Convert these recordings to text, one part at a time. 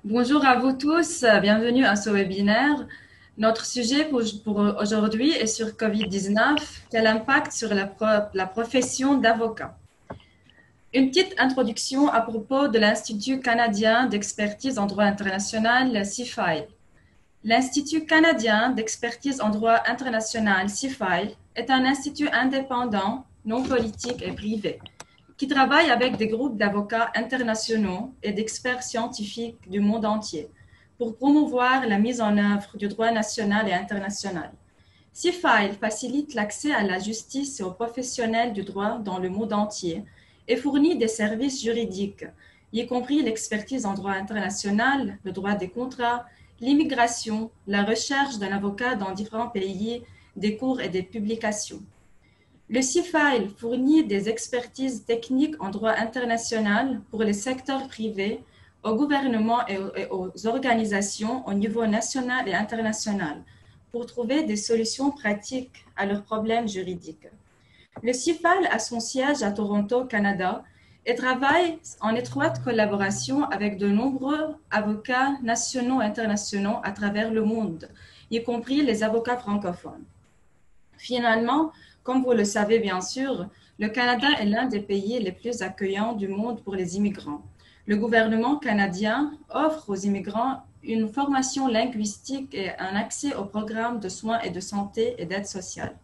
Bonjour à vous tous, bienvenue à ce webinaire. Notre sujet pour aujourd'hui est sur Covid-19, quel impact sur la profession d'avocat. Une petite introduction à propos de l'Institut canadien d'expertise en droit international, CIFILE. L'Institut canadien d'expertise en droit international, CIFILE, est un institut indépendant, non politique et privé, qui travaille avec des groupes d'avocats internationaux et d'experts scientifiques du monde entier pour promouvoir la mise en œuvre du droit national et international. CIFILE facilite l'accès à la justice et aux professionnels du droit dans le monde entier et fournit des services juridiques, y compris l'expertise en droit international, le droit des contrats, l'immigration, la recherche d'un avocat dans différents pays, des cours et des publications. Le CIFILE fournit des expertises techniques en droit international pour les secteurs privés, au gouvernement et aux organisations au niveau national et international pour trouver des solutions pratiques à leurs problèmes juridiques. Le CIFILE a son siège à Toronto, Canada, et travaille en étroite collaboration avec de nombreux avocats nationaux et internationaux à travers le monde, y compris les avocats francophones. Finalement, comme vous le savez bien sûr, le Canada est l'un des pays les plus accueillants du monde pour les immigrants. Le gouvernement canadien offre aux immigrants une formation linguistique et un accès aux programmes de soins et de santé et d'aide sociale.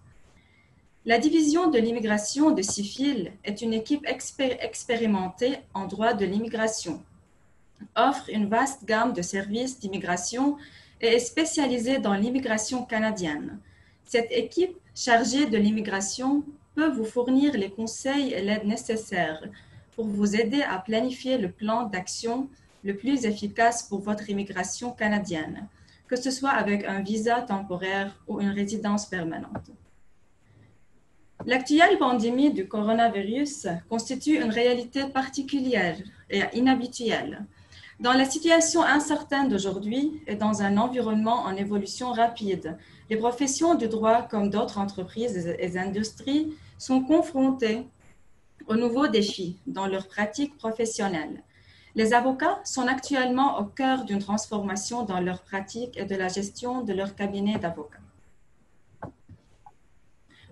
La division de l'immigration de CIFILE est une équipe expérimentée en droit de l'immigration, offre une vaste gamme de services d'immigration et est spécialisée dans l'immigration canadienne. Cette équipe chargée de l'immigration peut vous fournir les conseils et l'aide nécessaires pour vous aider à planifier le plan d'action le plus efficace pour votre immigration canadienne, que ce soit avec un visa temporaire ou une résidence permanente. L'actuelle pandémie du coronavirus constitue une réalité particulière et inhabituelle. Dans la situation incertaine d'aujourd'hui et dans un environnement en évolution rapide, les professions du droit, comme d'autres entreprises et industries, sont confrontées aux nouveaux défis dans leur pratique professionnelle. Les avocats sont actuellement au cœur d'une transformation dans leur pratique et de la gestion de leur cabinet d'avocats.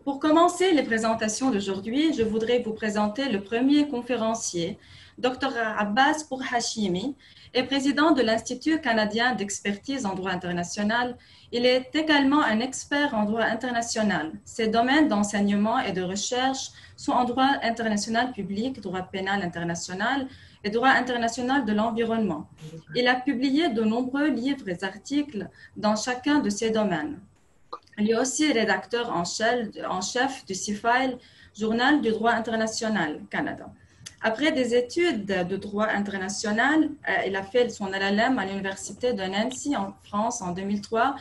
Pour commencer les présentations d'aujourd'hui, je voudrais vous présenter le premier conférencier, Dr Abbas Pourhachimi, est président de l'Institut canadien d'expertise en droit international. Il est également un expert en droit international. Ses domaines d'enseignement et de recherche sont en droit international public, droit pénal international et droit international de l'environnement. Il a publié de nombreux livres et articles dans chacun de ces domaines. Il est aussi rédacteur en chef du CIFILE, Journal du droit international Canada. Après des études de droit international, il a fait son LLM à l'université de Nancy en France en 2003.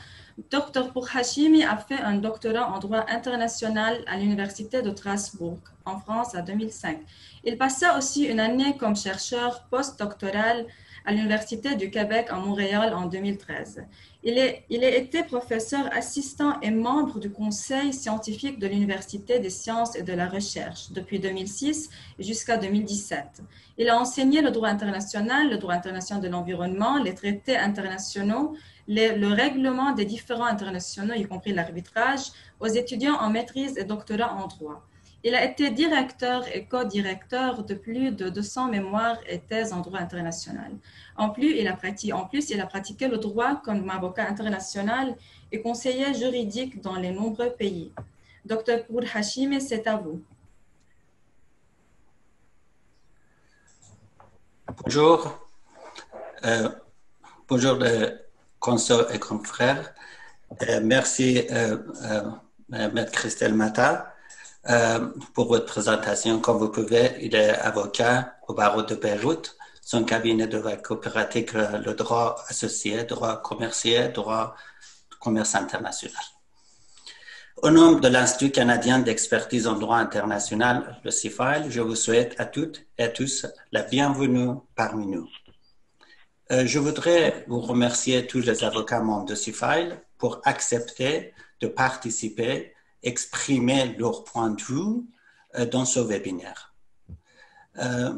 Dr Pourhachimi a fait un doctorat en droit international à l'université de Strasbourg en France en 2005. Il passa aussi une année comme chercheur postdoctoral à l'Université du Québec à Montréal en 2013. Il a été professeur assistant et membre du conseil scientifique de l'Université des sciences et de la recherche depuis 2006 jusqu'à 2017. Il a enseigné le droit international de l'environnement, les traités internationaux, le règlement des différends internationaux, y compris l'arbitrage, aux étudiants en maîtrise et doctorat en droit. Il a été directeur et co-directeur de plus de 200 mémoires et thèses en droit international. En plus, il a pratiqué le droit comme avocat international et conseiller juridique dans les nombreux pays. Dr Pourhachimi, c'est à vous. Bonjour. Bonjour les consoeurs et confrères. Merci, Maître Christelle Mata. Pour votre présentation. Comme vous pouvez, il est avocat au barreau de Beyrouth. Son cabinet de droit coopératif, le droit associé, droit commercial, droit commerce international. Au nom de l'Institut canadien d'expertise en droit international, le CIFILE, je vous souhaite à toutes et à tous la bienvenue parmi nous. Je voudrais vous remercier tous les avocats membres de CIFILE pour accepter de participer exprimer leur point de vue dans ce webinaire.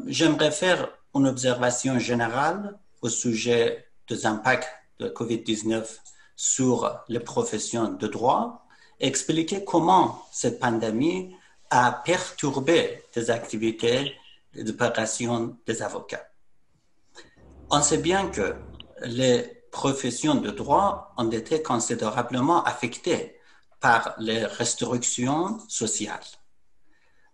J'aimerais faire une observation générale au sujet des impacts de COVID-19 sur les professions de droit et expliquer comment cette pandémie a perturbé les activités et les opérations des avocats. On sait bien que les professions de droit ont été considérablement affectées par les restrictions sociales.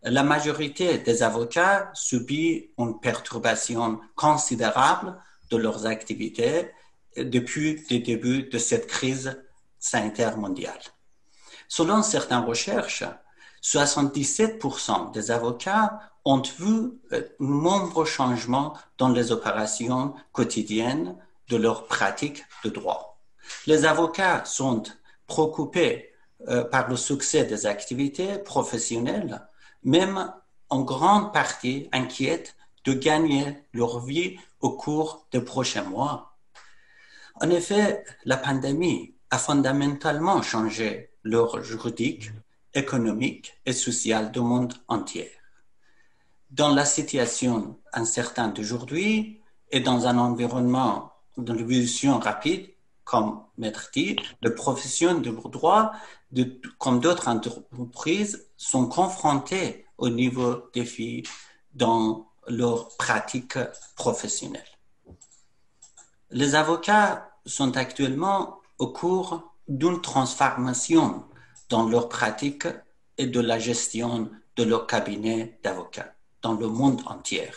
La majorité des avocats subit une perturbation considérable de leurs activités depuis le début de cette crise sanitaire mondiale. Selon certaines recherches, 77% des avocats ont vu de nombreux changements dans les opérations quotidiennes de leur pratique de droit. Les avocats sont préoccupés par le succès des activités professionnelles, même en grande partie inquiets de gagner leur vie au cours des prochains mois. En effet, la pandémie a fondamentalement changé l'ordre juridique, économique et social du monde entier. Dans la situation incertaine d'aujourd'hui et dans un environnement d'évolution rapide, comme Maître dit, les professions de droit, comme d'autres entreprises, sont confrontées aux nouveaux défis dans leur pratique professionnelle. Les avocats sont actuellement au cours d'une transformation dans leur pratique et de la gestion de leur cabinet d'avocats dans le monde entier.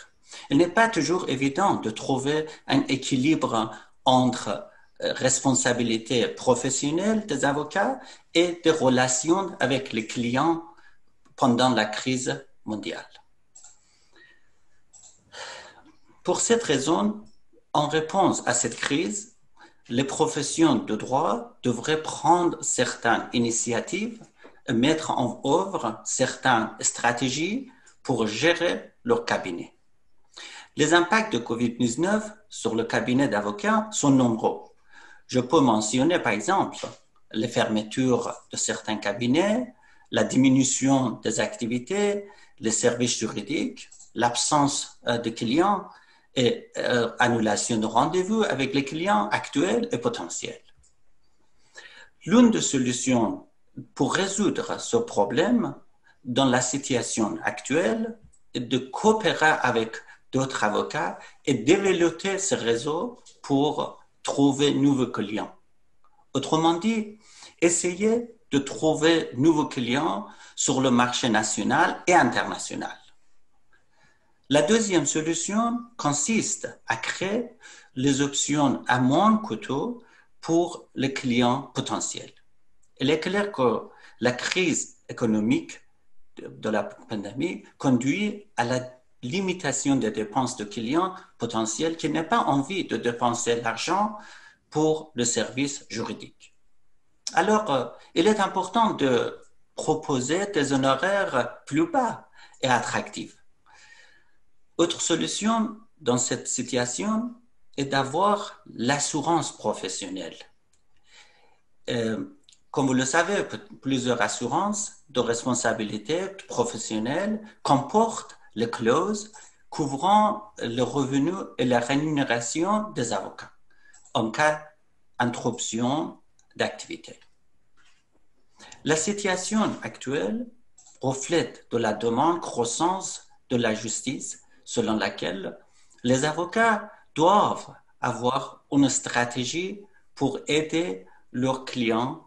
Il n'est pas toujours évident de trouver un équilibre entre responsabilité professionnelle des avocats et des relations avec les clients pendant la crise mondiale. Pour cette raison, en réponse à cette crise, les professions de droit devraient prendre certaines initiatives et mettre en œuvre certaines stratégies pour gérer leur cabinet. Les impacts de COVID-19 sur le cabinet d'avocats sont nombreux. Je peux mentionner par exemple les fermetures de certains cabinets, la diminution des activités, les services juridiques, l'absence de clients et annulation de rendez-vous avec les clients actuels et potentiels. L'une des solutions pour résoudre ce problème dans la situation actuelle est de coopérer avec d'autres avocats et développer ce réseau pour trouver de nouveaux clients. Autrement dit, essayer de trouver de nouveaux clients sur le marché national et international. La deuxième solution consiste à créer les options à moins coûteux pour les clients potentiels. Il est clair que la crise économique de la pandémie conduit à la limitation des dépenses de clients potentiels qui n'ont pas envie de dépenser l'argent pour le service juridique. Alors, il est important de proposer des honoraires plus bas et attractifs. Autre solution dans cette situation est d'avoir l'assurance professionnelle. Comme vous le savez, plusieurs assurances de responsabilité professionnelle comportent les clauses couvrant le revenu et la rémunération des avocats en cas d'interruption d'activité. La situation actuelle reflète de la demande croissante de la justice selon laquelle les avocats doivent avoir une stratégie pour aider leurs clients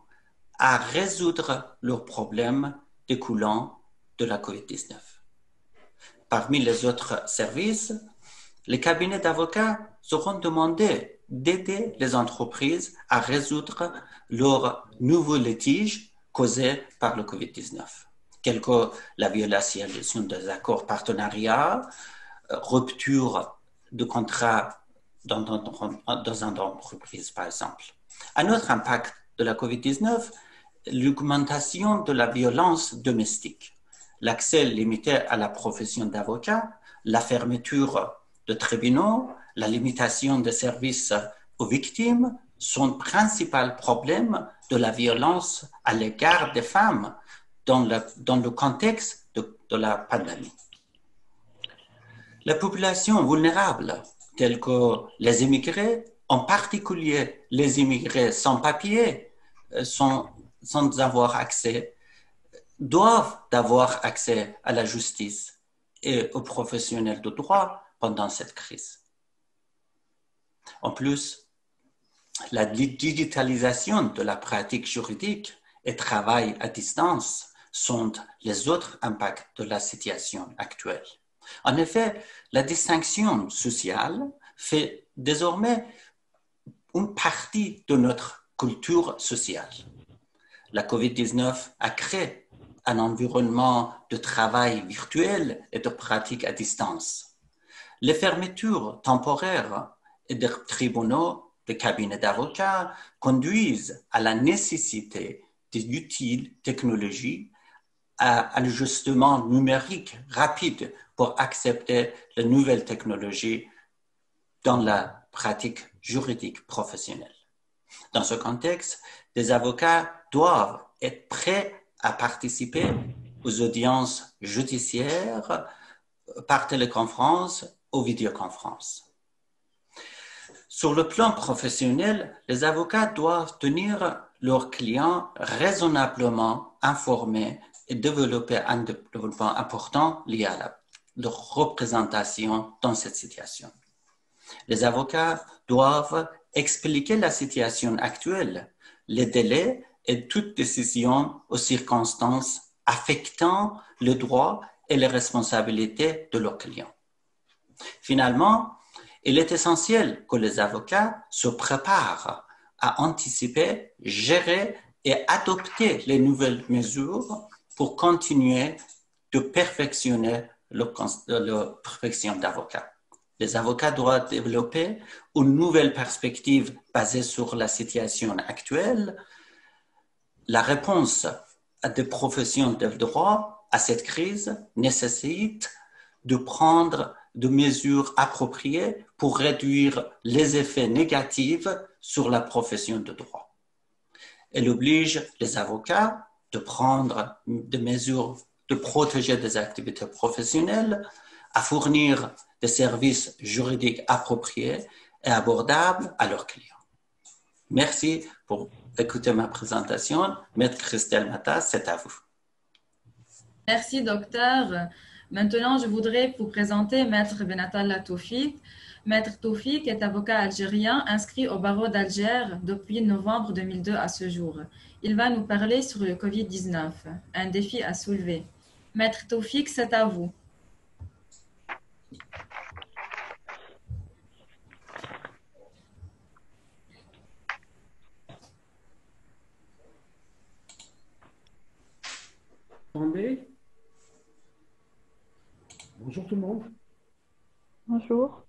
à résoudre leurs problèmes découlant de la COVID-19. Parmi les autres services, les cabinets d'avocats seront demandés d'aider les entreprises à résoudre leurs nouveaux litiges causés par le COVID-19, tels que la violation des accords partenariats, rupture de contrat dans une entreprise, par exemple. Un autre impact de la COVID-19, l'augmentation de la violence domestique, l'accès limité à la profession d'avocat, la fermeture de tribunaux, la limitation des services aux victimes sont principaux problèmes de la violence à l'égard des femmes dans le contexte de la pandémie. La population vulnérable, telle que les immigrés, en particulier les immigrés sans papier, sans avoir accès, doivent avoir accès à la justice et aux professionnels de droit pendant cette crise. En plus, la digitalisation de la pratique juridique et travail à distance sont les autres impacts de la situation actuelle. En effet, la distinction sociale fait désormais une partie de notre culture sociale. La COVID-19 a créé un environnement de travail virtuel et de pratique à distance. Les fermetures temporaires des tribunaux, des cabinets d'avocats conduisent à la nécessité d'utiles technologies, à l'ajustement numérique rapide pour accepter les nouvelles technologies dans la pratique juridique professionnelle. Dans ce contexte, les avocats doivent être prêts à participer aux audiences judiciaires par téléconférence ou vidéoconférence. Sur le plan professionnel, les avocats doivent tenir leurs clients raisonnablement informés et développer un développement important lié à leur représentation dans cette situation. Les avocats doivent expliquer la situation actuelle, les délais et toute décision aux circonstances affectant le droit et les responsabilités de leurs clients. Finalement, il est essentiel que les avocats se préparent à anticiper, gérer et adopter les nouvelles mesures pour continuer de perfectionner leur profession d'avocat. Les avocats doivent développer une nouvelle perspective basée sur la situation actuelle. La réponse des professions de droit à cette crise nécessite de prendre des mesures appropriées pour réduire les effets négatifs sur la profession de droit. Elle oblige les avocats de prendre des mesures de protéger des activités professionnelles, à fournir des services juridiques appropriés et abordables à leurs clients. Merci pour écouter ma présentation. Maître Christelle Mata, c'est à vous. Merci, docteur. Maintenant, je voudrais vous présenter Maître Benatal Toufik. Maître Toufik est avocat algérien inscrit au barreau d'Alger depuis novembre 2002 à ce jour. Il va nous parler sur le Covid-19, un défi à soulever. Maître Toufik, c'est à vous. Attendez. Bonjour tout le monde. Bonjour.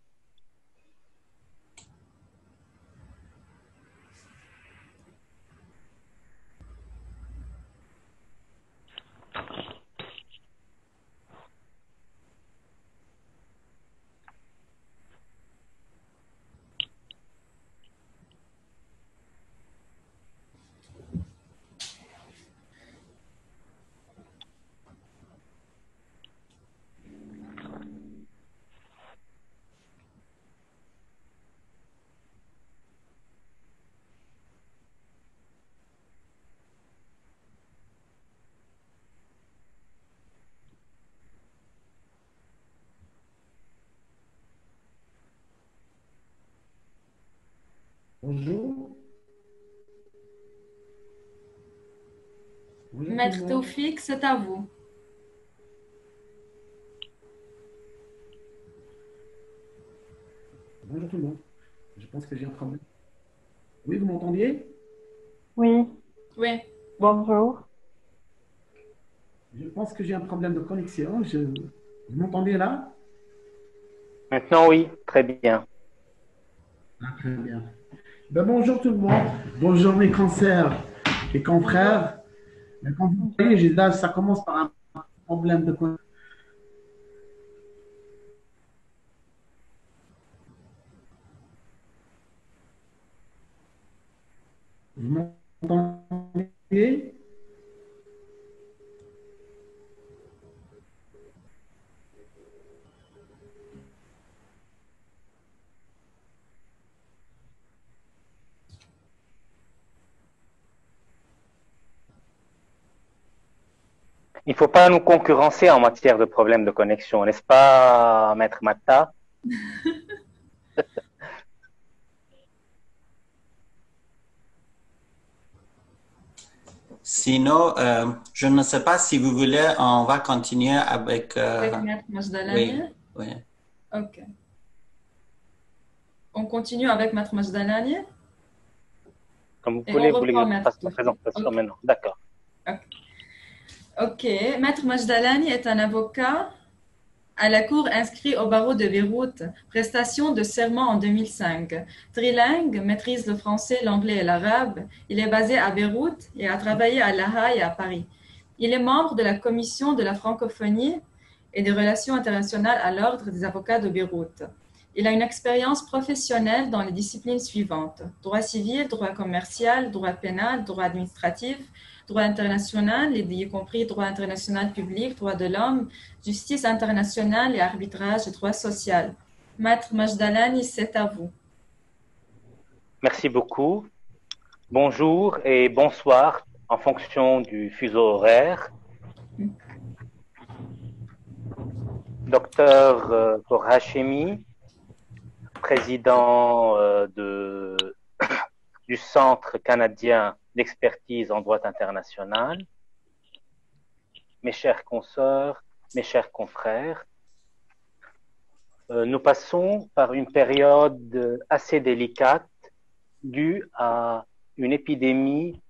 Bonjour. Bonjour Maître tout le monde. Toufik, c'est à vous. Bonjour tout le monde. Je pense que j'ai un problème. Oui, vous m'entendiez? Oui, Oui. bonjour. Je pense que j'ai un problème de connexion. Vous m'entendez là? Maintenant, oui, très bien. Ah, très bien. Ben, bonjour tout le monde. Bonjour mes consoeurs et confrères. Ben, comme vous voyez, là, ça commence par un problème de connexion. Vous m'entendez? il ne faut pas nous concurrencer en matière de problèmes de connexion, n'est-ce pas, Maître Mata? Sinon, je ne sais pas si vous voulez, on va continuer avec... Avec Maître Majdalani? oui, oui. Ok. On continue avec Maître Majdalani? Comme vous Et voulez, on vous voulez reprend que je Maître fasse la Toufi. présentation Ok. maintenant? D'accord. Ok. Maître Majdalani est un avocat à la Cour inscrit au barreau de Beyrouth, prestation de serment en 2005. Trilingue, maîtrise le français, l'anglais et l'arabe. Il est basé à Beyrouth et a travaillé à La Haye et à Paris. Il est membre de la commission de la francophonie et des relations internationales à l'Ordre des avocats de Beyrouth. Il a une expérience professionnelle dans les disciplines suivantes: droit civil, droit commercial, droit pénal, droit administratif, droit international, y compris droit international public, droit de l'homme, justice internationale et arbitrage et droit social. Maître Majdalani, c'est à vous. Merci beaucoup. Bonjour et bonsoir en fonction du fuseau horaire. Docteur Tor Hachemi, président du Centre canadien d'expertise en droit international. Mes chères consoeurs, mes chers confrères, nous passons par une période assez délicate due à une épidémie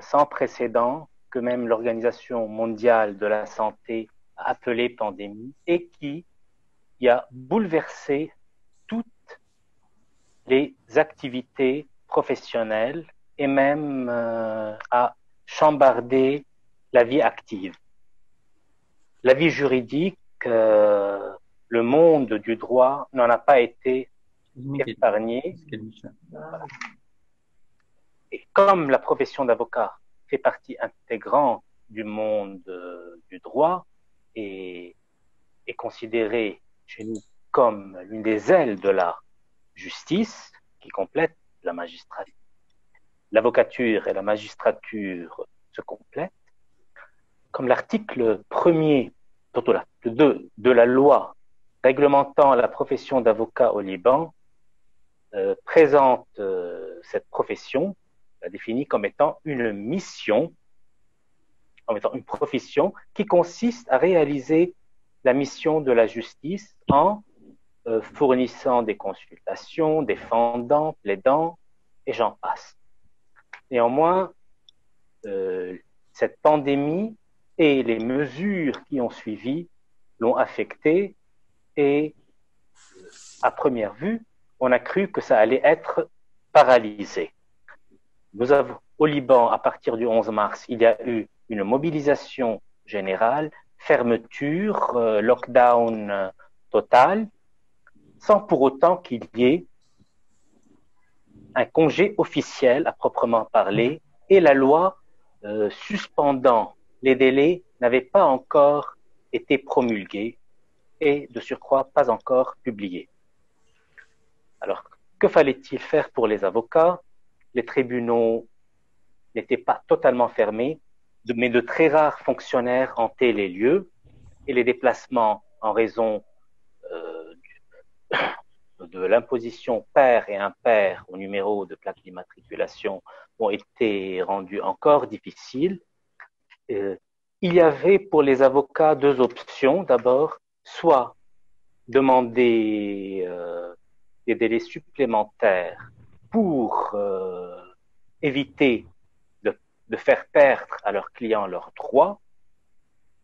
sans précédent que même l'Organisation mondiale de la santé a appelée pandémie et qui a bouleversé toutes les activités professionnelles et même a chambardé la vie active. La vie juridique, le monde du droit n'en a pas été épargné. Et comme la profession d'avocat fait partie intégrante du monde du droit et est considérée chez nous comme l'une des ailes de la justice qui complète la magistrature, l'avocature et la magistrature se complètent, comme l'article 1er de la loi réglementant la profession d'avocat au Liban présente cette profession, la définit comme étant une mission, comme étant une profession qui consiste à réaliser la mission de la justice en fournissant des consultations, défendant, plaidant, et j'en passe. Néanmoins, cette pandémie et les mesures qui ont suivi l'ont affecté et, à première vue, on a cru que ça allait être paralysé. Nous avons, au Liban, à partir du 11 mars, il y a eu une mobilisation générale, fermeture, lockdown total, sans pour autant qu'il y ait un congé officiel à proprement parler, et la loi suspendant les délais n'avait pas encore été promulguée et de surcroît pas encore publiée. Alors, que fallait-il faire pour les avocats? Les tribunaux n'étaient pas totalement fermés, mais de très rares fonctionnaires hantaient les lieux et les déplacements en raison de l'imposition pair et impair au numéro de plaque d'immatriculation ont été rendus encore difficiles. Il y avait pour les avocats deux options. D'abord, soit demander des délais supplémentaires pour éviter de faire perdre à leurs clients leurs droits,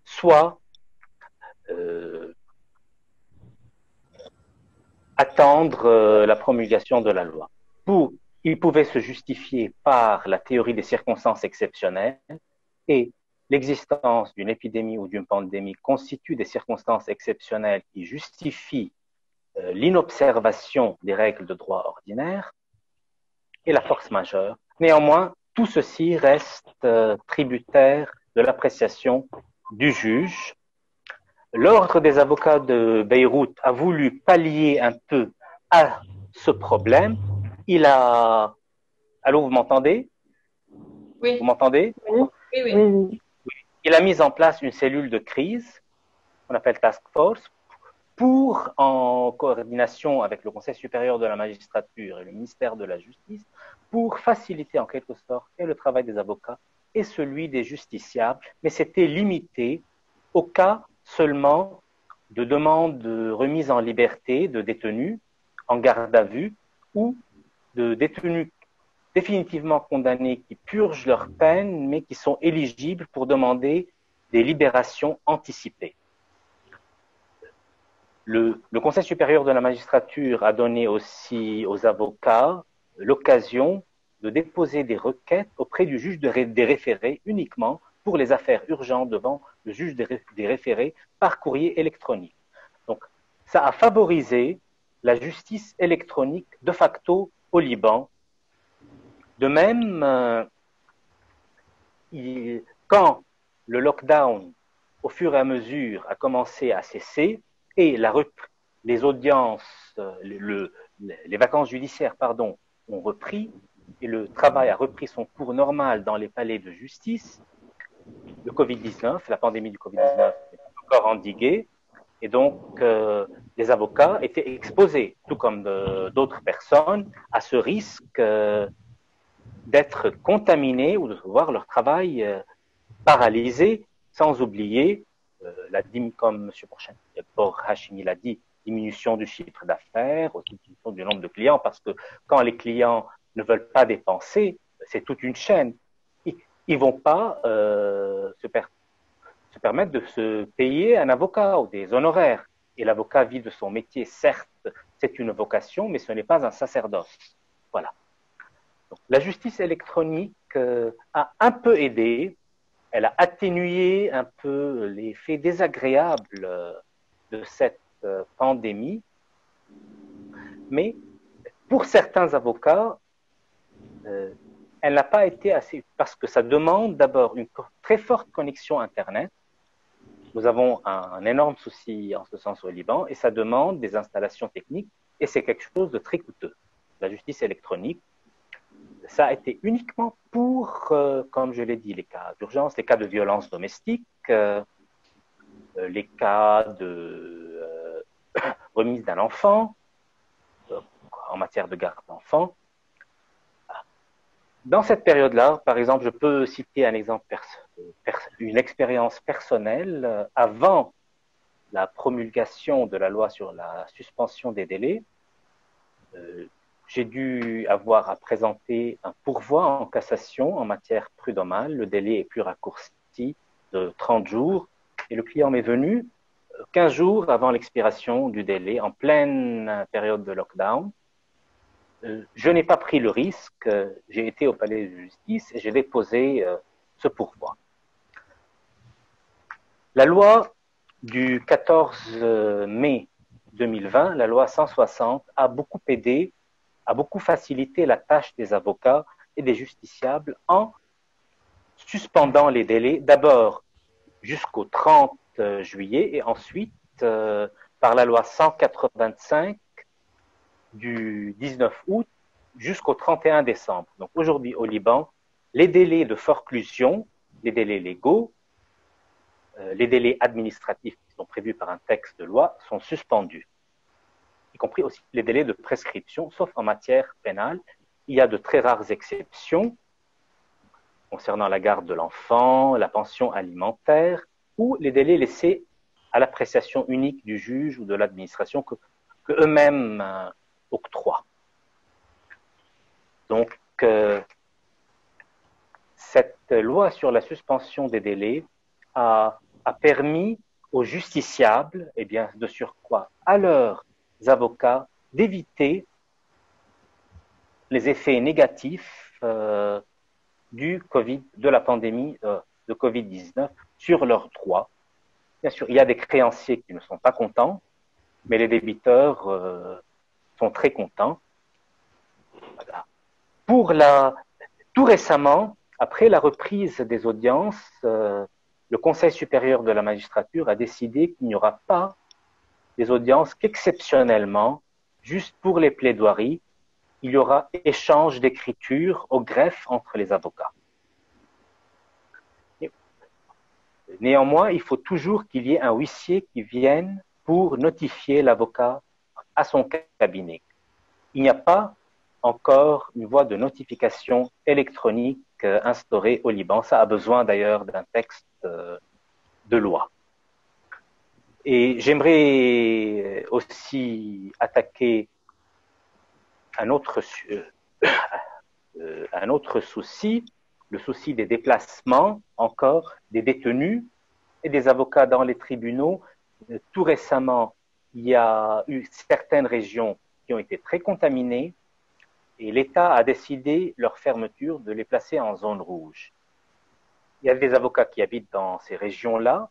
soit attendre la promulgation de la loi. Il pouvait se justifier par la théorie des circonstances exceptionnelles et l'existence d'une épidémie ou d'une pandémie constitue des circonstances exceptionnelles qui justifient l'inobservation des règles de droit ordinaire et la force majeure. Néanmoins, tout ceci reste tributaire de l'appréciation du juge. L'Ordre des avocats de Beyrouth a voulu pallier un peu à ce problème. Allô, vous m'entendez? Oui. Vous m'entendez? Oui. Oui, oui. Oui. il a mis en place une cellule de crise, qu'on appelle Task Force, pour, en coordination avec le Conseil supérieur de la magistrature et le ministère de la Justice, pour faciliter en quelque sorte et le travail des avocats et celui des justiciables, mais c'était limité au cas seulement de demande de remise en liberté de détenus en garde à vue ou de détenus définitivement condamnés qui purgent leur peine mais qui sont éligibles pour demander des libérations anticipées. Le Conseil supérieur de la magistrature a donné aussi aux avocats l'occasion de déposer des requêtes auprès du juge des référés uniquement pour les affaires urgentes devant le juge des référés par courrier électronique. Donc, ça a favorisé la justice électronique de facto au Liban. De même, quand le lockdown, au fur et à mesure, a commencé à cesser et les audiences, les vacances judiciaires, ont repris et le travail a repris son cours normal dans les palais de justice, le Covid-19, la pandémie du Covid-19 est encore endiguée et donc les avocats étaient exposés, tout comme d'autres personnes, à ce risque d'être contaminés ou de voir leur travail paralysé, sans oublier, comme M. Bor Hachimi l'a dit, diminution du chiffre d'affaires, diminution du nombre de clients, parce que quand les clients ne veulent pas dépenser, c'est toute une chaîne. Ils ne vont pas se permettre de se payer un avocat ou des honoraires. Et l'avocat vit de son métier, certes, c'est une vocation, mais ce n'est pas un sacerdoce. Voilà. Donc, la justice électronique a un peu aidé, elle a atténué un peu l'effet désagréable de cette pandémie, mais pour certains avocats, elle n'a pas été assez, parce que ça demande d'abord une très forte connexion Internet. Nous avons un énorme souci en ce sens au Liban, et ça demande des installations techniques, et c'est quelque chose de très coûteux. La justice électronique, ça a été uniquement pour, comme je l'ai dit, les cas d'urgence, les cas de violence domestique, les cas de remise d'un enfant, en matière de garde d'enfant. Dans cette période-là, par exemple, je peux citer un exemple, une expérience personnelle. Avant la promulgation de la loi sur la suspension des délais, j'ai dû avoir à présenter un pourvoi en cassation en matière prud'homale. Le délai est plus raccourci de 30 jours et le client m'est venu 15 jours avant l'expiration du délai, en pleine période de lockdown. Je n'ai pas pris le risque, j'ai été au palais de justice et j'ai déposé ce pourvoi. La loi du 14 mai 2020, la loi 160, a beaucoup aidé, a beaucoup facilité la tâche des avocats et des justiciables en suspendant les délais, d'abord jusqu'au 30 juillet et ensuite par la loi 185 du 19 août jusqu'au 31 décembre. Donc aujourd'hui au Liban, les délais de forclusion, les délais légaux, les délais administratifs qui sont prévus par un texte de loi sont suspendus, y compris aussi les délais de prescription, sauf en matière pénale. Il y a de très rares exceptions concernant la garde de l'enfant, la pension alimentaire ou les délais laissés à l'appréciation unique du juge ou de l'administration que eux-mêmes octroient. Donc, cette loi sur la suspension des délais a permis aux justiciables, et bien de surcroît à leurs avocats, d'éviter les effets négatifs de la pandémie de Covid-19 sur leurs droits. Bien sûr, il y a des créanciers qui ne sont pas contents, mais les débiteurs sont très contents. Voilà. Tout récemment, après la reprise des audiences, le Conseil supérieur de la magistrature a décidé qu'il n'y aura pas des audiences qu'exceptionnellement, juste pour les plaidoiries, il y aura échange d'écriture au greffe entre les avocats. Néanmoins, il faut toujours qu'il y ait un huissier qui vienne pour notifier l'avocat à son cabinet. Il n'y a pas encore une voie de notification électronique instaurée au Liban. Ça a besoin d'ailleurs d'un texte de loi. Et j'aimerais aussi attaquer un autre souci, le souci des déplacements encore des détenus et des avocats dans les tribunaux. Tout récemment, il y a eu certaines régions qui ont été très contaminées et l'État a décidé leur fermeture, de les placer en zone rouge. Il y a des avocats qui habitent dans ces régions-là,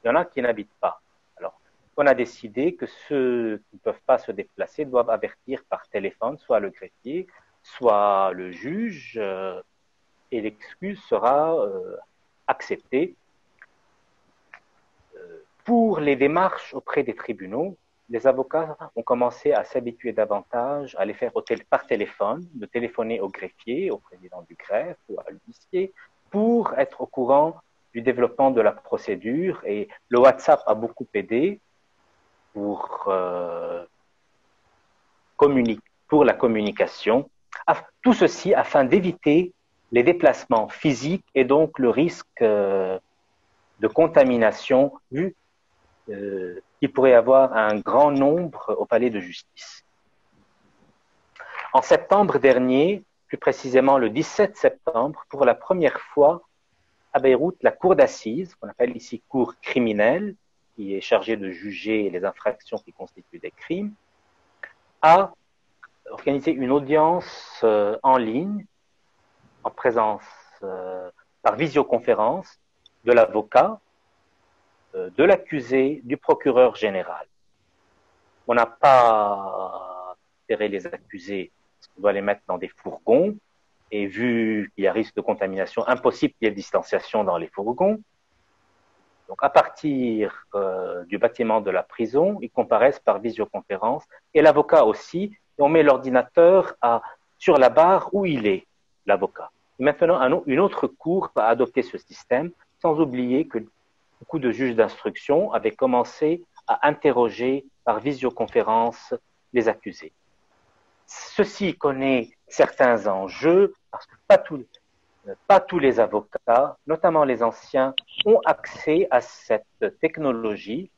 il y en a qui n'habitent pas. Alors, on a décidé que ceux qui ne peuvent pas se déplacer doivent avertir par téléphone, soit le greffier, soit le juge, et l'excuse sera acceptée. Pour les démarches auprès des tribunaux, les avocats ont commencé à s'habituer davantage à les faire par téléphone, de téléphoner au greffier, au président du greffe ou à l'huissier, pour être au courant du développement de la procédure. Et le WhatsApp a beaucoup aidé pour la communication. Tout ceci afin d'éviter les déplacements physiques et donc le risque de contamination vu qu'il pourrait y avoir un grand nombre au palais de justice. En septembre dernier, plus précisément le 17 septembre, pour la première fois à Beyrouth, la cour d'assises, qu'on appelle ici cour criminelle, qui est chargée de juger les infractions qui constituent des crimes, a organisé une audience en ligne, en présence par visioconférence de l'avocat, de l'accusé, du procureur général. On n'a pas serré les accusés, parce qu'on doit les mettre dans des fourgons, et vu qu'il y a risque de contamination, impossible qu'il y ait distanciation dans les fourgons. Donc à partir du bâtiment de la prison, ils comparaissent par visioconférence, et l'avocat aussi, et on met l'ordinateur sur la barre où il est, l'avocat. Et maintenant, une autre cour va adopter ce système, sans oublier que beaucoup de juges d'instruction avaient commencé à interroger par visioconférence les accusés. Ceci connaît certains enjeux parce que pas tous les avocats, notamment les anciens, ont accès à cette technologie.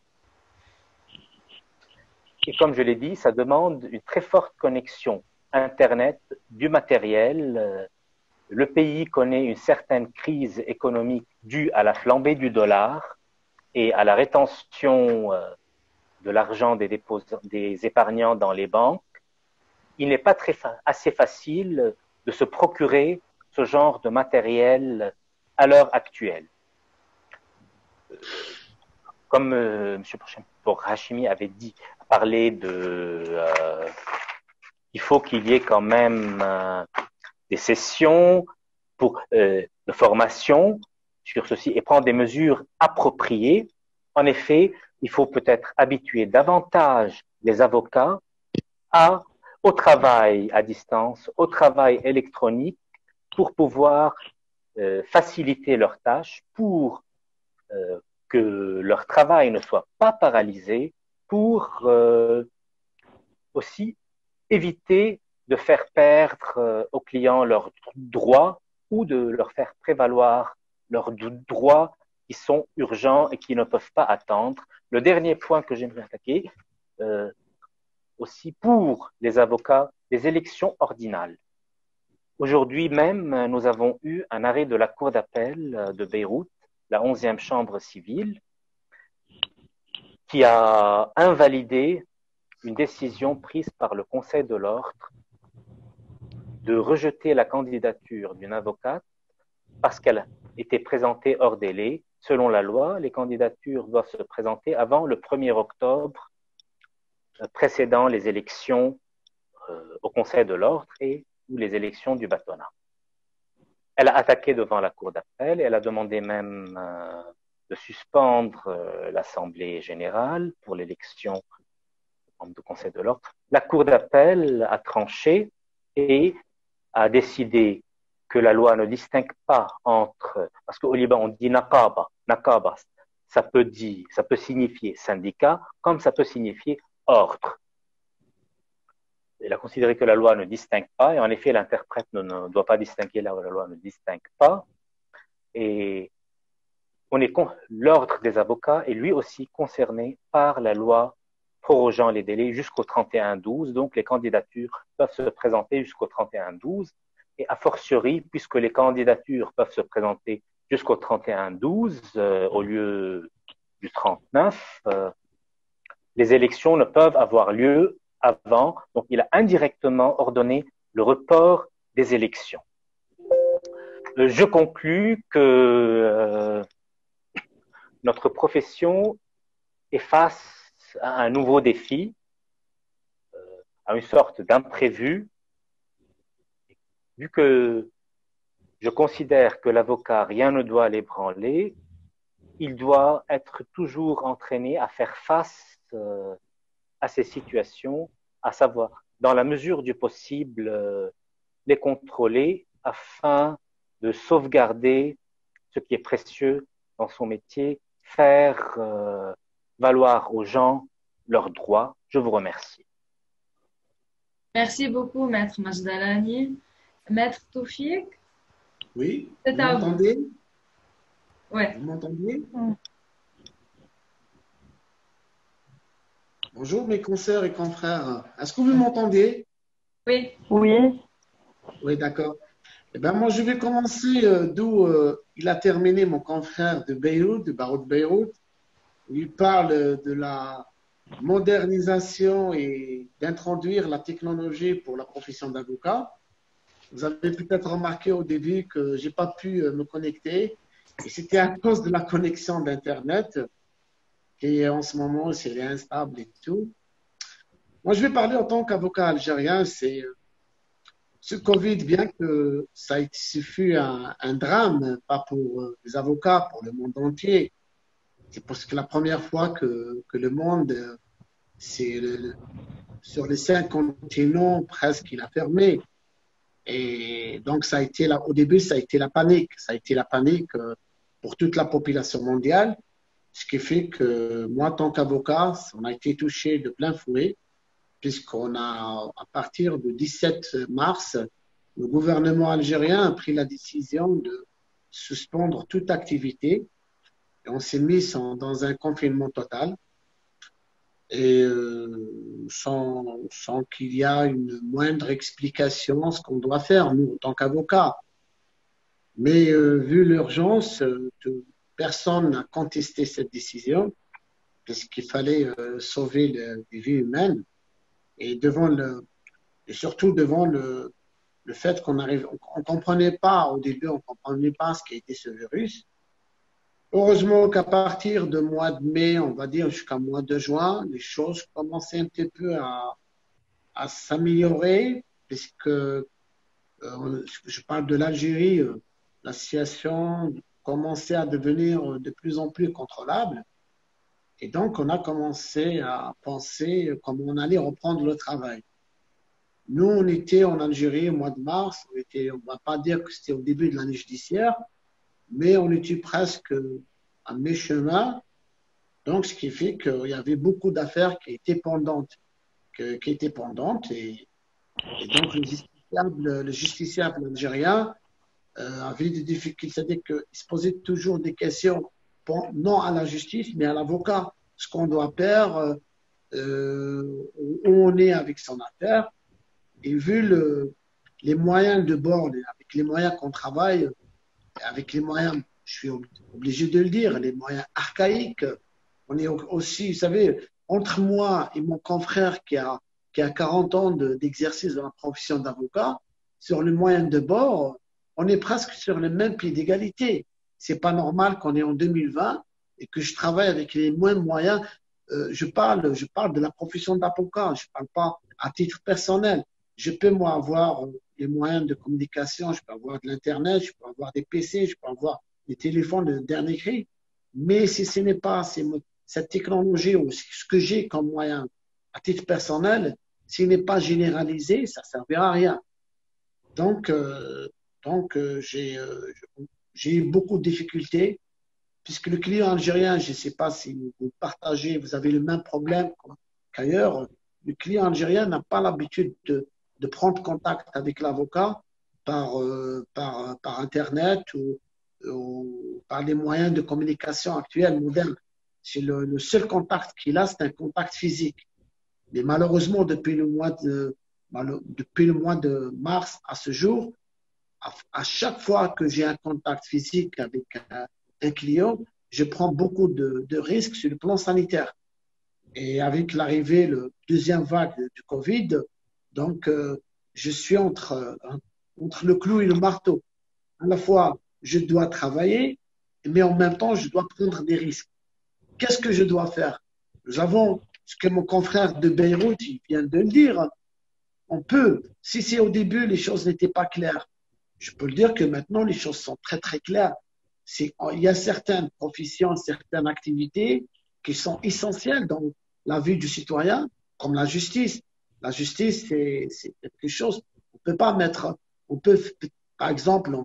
Et comme je l'ai dit, ça demande une très forte connexion Internet, du matériel. Le pays connaît une certaine crise économique due à la flambée du dollar et à la rétention de l'argent des épargnants dans les banques. Il n'est pas assez facile de se procurer ce genre de matériel à l'heure actuelle. Comme M. Hachimi avait parlé il faut qu'il y ait quand même des sessions de formation sur ceci et prendre des mesures appropriées. En effet, il faut peut-être habituer davantage les avocats au travail à distance, au travail électronique pour pouvoir faciliter leurs tâches, pour que leur travail ne soit pas paralysé, pour aussi éviter de faire perdre aux clients leurs droits ou de leur faire prévaloir leurs droits qui sont urgents et qui ne peuvent pas attendre. Le dernier point que j'aimerais attaquer, aussi pour les avocats, les élections ordinales. Aujourd'hui même, nous avons eu un arrêt de la Cour d'appel de Beyrouth, la 11e chambre civile, qui a invalidé une décision prise par le Conseil de l'ordre de rejeter la candidature d'une avocate parce qu'elle était présentée hors délai. Selon la loi, les candidatures doivent se présenter avant le 1er octobre précédant les élections au Conseil de l'ordre ou les élections du bâtonnat. Elle a attaqué devant la Cour d'appel et elle a demandé même de suspendre l'Assemblée générale pour l'élection du Conseil de l'ordre. La Cour d'appel a tranché et a décidé que la loi ne distingue pas entre, parce qu'au Liban on dit naqaba, naqaba, ça peut signifier syndicat comme ça peut signifier ordre. Il a considéré que la loi ne distingue pas, et en effet l'interprète ne doit pas distinguer là où la loi ne distingue pas. Et l'ordre des avocats est lui aussi concerné par la loi prorogeant les délais jusqu'au 31-12. Donc, les candidatures peuvent se présenter jusqu'au 31-12. Et a fortiori, puisque les candidatures peuvent se présenter jusqu'au 31-12 au lieu du 39, les élections ne peuvent avoir lieu avant. Donc, il a indirectement ordonné le report des élections. Je conclus que notre profession est face à un nouveau défi, à une sorte d'imprévu. Vu que je considère que l'avocat, rien ne doit l'ébranler, il doit être toujours entraîné à faire face à ces situations, à savoir, dans la mesure du possible, les contrôler afin de sauvegarder ce qui est précieux dans son métier, faire valoir aux gens leurs droits. Je vous remercie. Merci beaucoup, Maître Majdalani. Maître Toufik? Oui, c'est vous à vous. m'entendez? Ouais. Vous m'entendez? Bonjour mes consoeurs et confrères. Est-ce que vous m'entendez? Oui. Oui. Oui, d'accord. Eh ben, moi, je vais commencer d'où il a terminé mon confrère de Beyrouth, de Barreau de Beyrouth. Il parle de la modernisation et d'introduire la technologie pour la profession d'avocat. Vous avez peut-être remarqué au début que je n'ai pas pu me connecter. Et c'était à cause de la connexion d'Internet qui en ce moment, c'est instable et tout. Moi, je vais parler en tant qu'avocat algérien. C'est ce Covid, bien que ce fut un drame, pas pour les avocats, pour le monde entier. C'est parce que la première fois que le monde, sur les 5 continents, presque, il a fermé. Et donc, ça a été au début, ça a été la panique. Ça a été la panique pour toute la population mondiale. Ce qui fait que moi, en tant qu'avocat, on a été touché de plein fouet, puisqu'on a, à partir du 17 mars, le gouvernement algérien a pris la décision de suspendre toute activité. Et on s'est mis dans un confinement total. Et sans qu'il y ait une moindre explication ce qu'on doit faire, nous, en tant qu'avocats. Mais vu l'urgence, personne n'a contesté cette décision, puisqu'il fallait sauver les vies humaines. Et surtout devant le fait qu'on arrive, on ne comprenait pas, au début, on ne comprenait pas ce qu'était ce virus. Heureusement qu'à partir du mois de mai, on va dire jusqu'au mois de juin, les choses commençaient un petit peu à s'améliorer, puisque je parle de l'Algérie, la situation commençait à devenir de plus en plus contrôlable. Et donc, on a commencé à penser comment on allait reprendre le travail. Nous, on était en Algérie au mois de mars, on ne va pas dire que c'était au début de l'année judiciaire, mais on était presque à mi-chemin. Donc, ce qui fait qu'il y avait beaucoup d'affaires qui étaient pendantes. Et donc, le justiciable algérien avait des difficultés. C'est-à-dire qu'il se posait toujours des questions, non à la justice, mais à l'avocat. Ce qu'on doit faire, où on est avec son affaire. Et vu les moyens de bord, avec les moyens qu'on travaille, avec les moyens, je suis obligé de le dire, les moyens archaïques, on est aussi, vous savez, entre moi et mon confrère qui a 40 ans d'exercice dans la profession d'avocat, sur les moyens de bord, on est presque sur le même pied d'égalité. C'est pas normal qu'on est en 2020 et que je travaille avec les mêmes moyens. Je parle de la profession d'avocat, je parle pas à titre personnel. Je peux, moi, avoir les moyens de communication, je peux avoir de l'Internet, je peux avoir des PC, je peux avoir des téléphones de dernier cri. Mais si ce n'est pas cette technologie ou ce que j'ai comme moyen à titre personnel, s'il n'est pas généralisé, ça ne servira à rien. Donc, Donc, j'ai eu beaucoup de difficultés, puisque le client algérien, je ne sais pas si vous partagez, vous avez le même problème qu'ailleurs. Le client algérien n'a pas l'habitude de prendre contact avec l'avocat par Internet ou par les moyens de communication actuels, modernes. C'est le seul contact qu'il a, c'est un contact physique. Mais malheureusement, depuis le mois de mars à ce jour, à chaque fois que j'ai un contact physique avec un client, je prends beaucoup de risques sur le plan sanitaire. Et avec l'arrivée, le deuxième vague du Covid, donc je suis entre le clou et le marteau. À la fois, je dois travailler, mais en même temps, je dois prendre des risques. Qu'est-ce que je dois faire? Nous avons ce que mon confrère de Beyrouth il vient de le dire. On peut, si au début les choses n'étaient pas claires, je peux le dire que maintenant les choses sont très très claires. Il y a certaines professions, certaines activités qui sont essentielles dans la vie du citoyen, comme la justice. La justice, c'est quelque chose, on peut pas mettre, par exemple,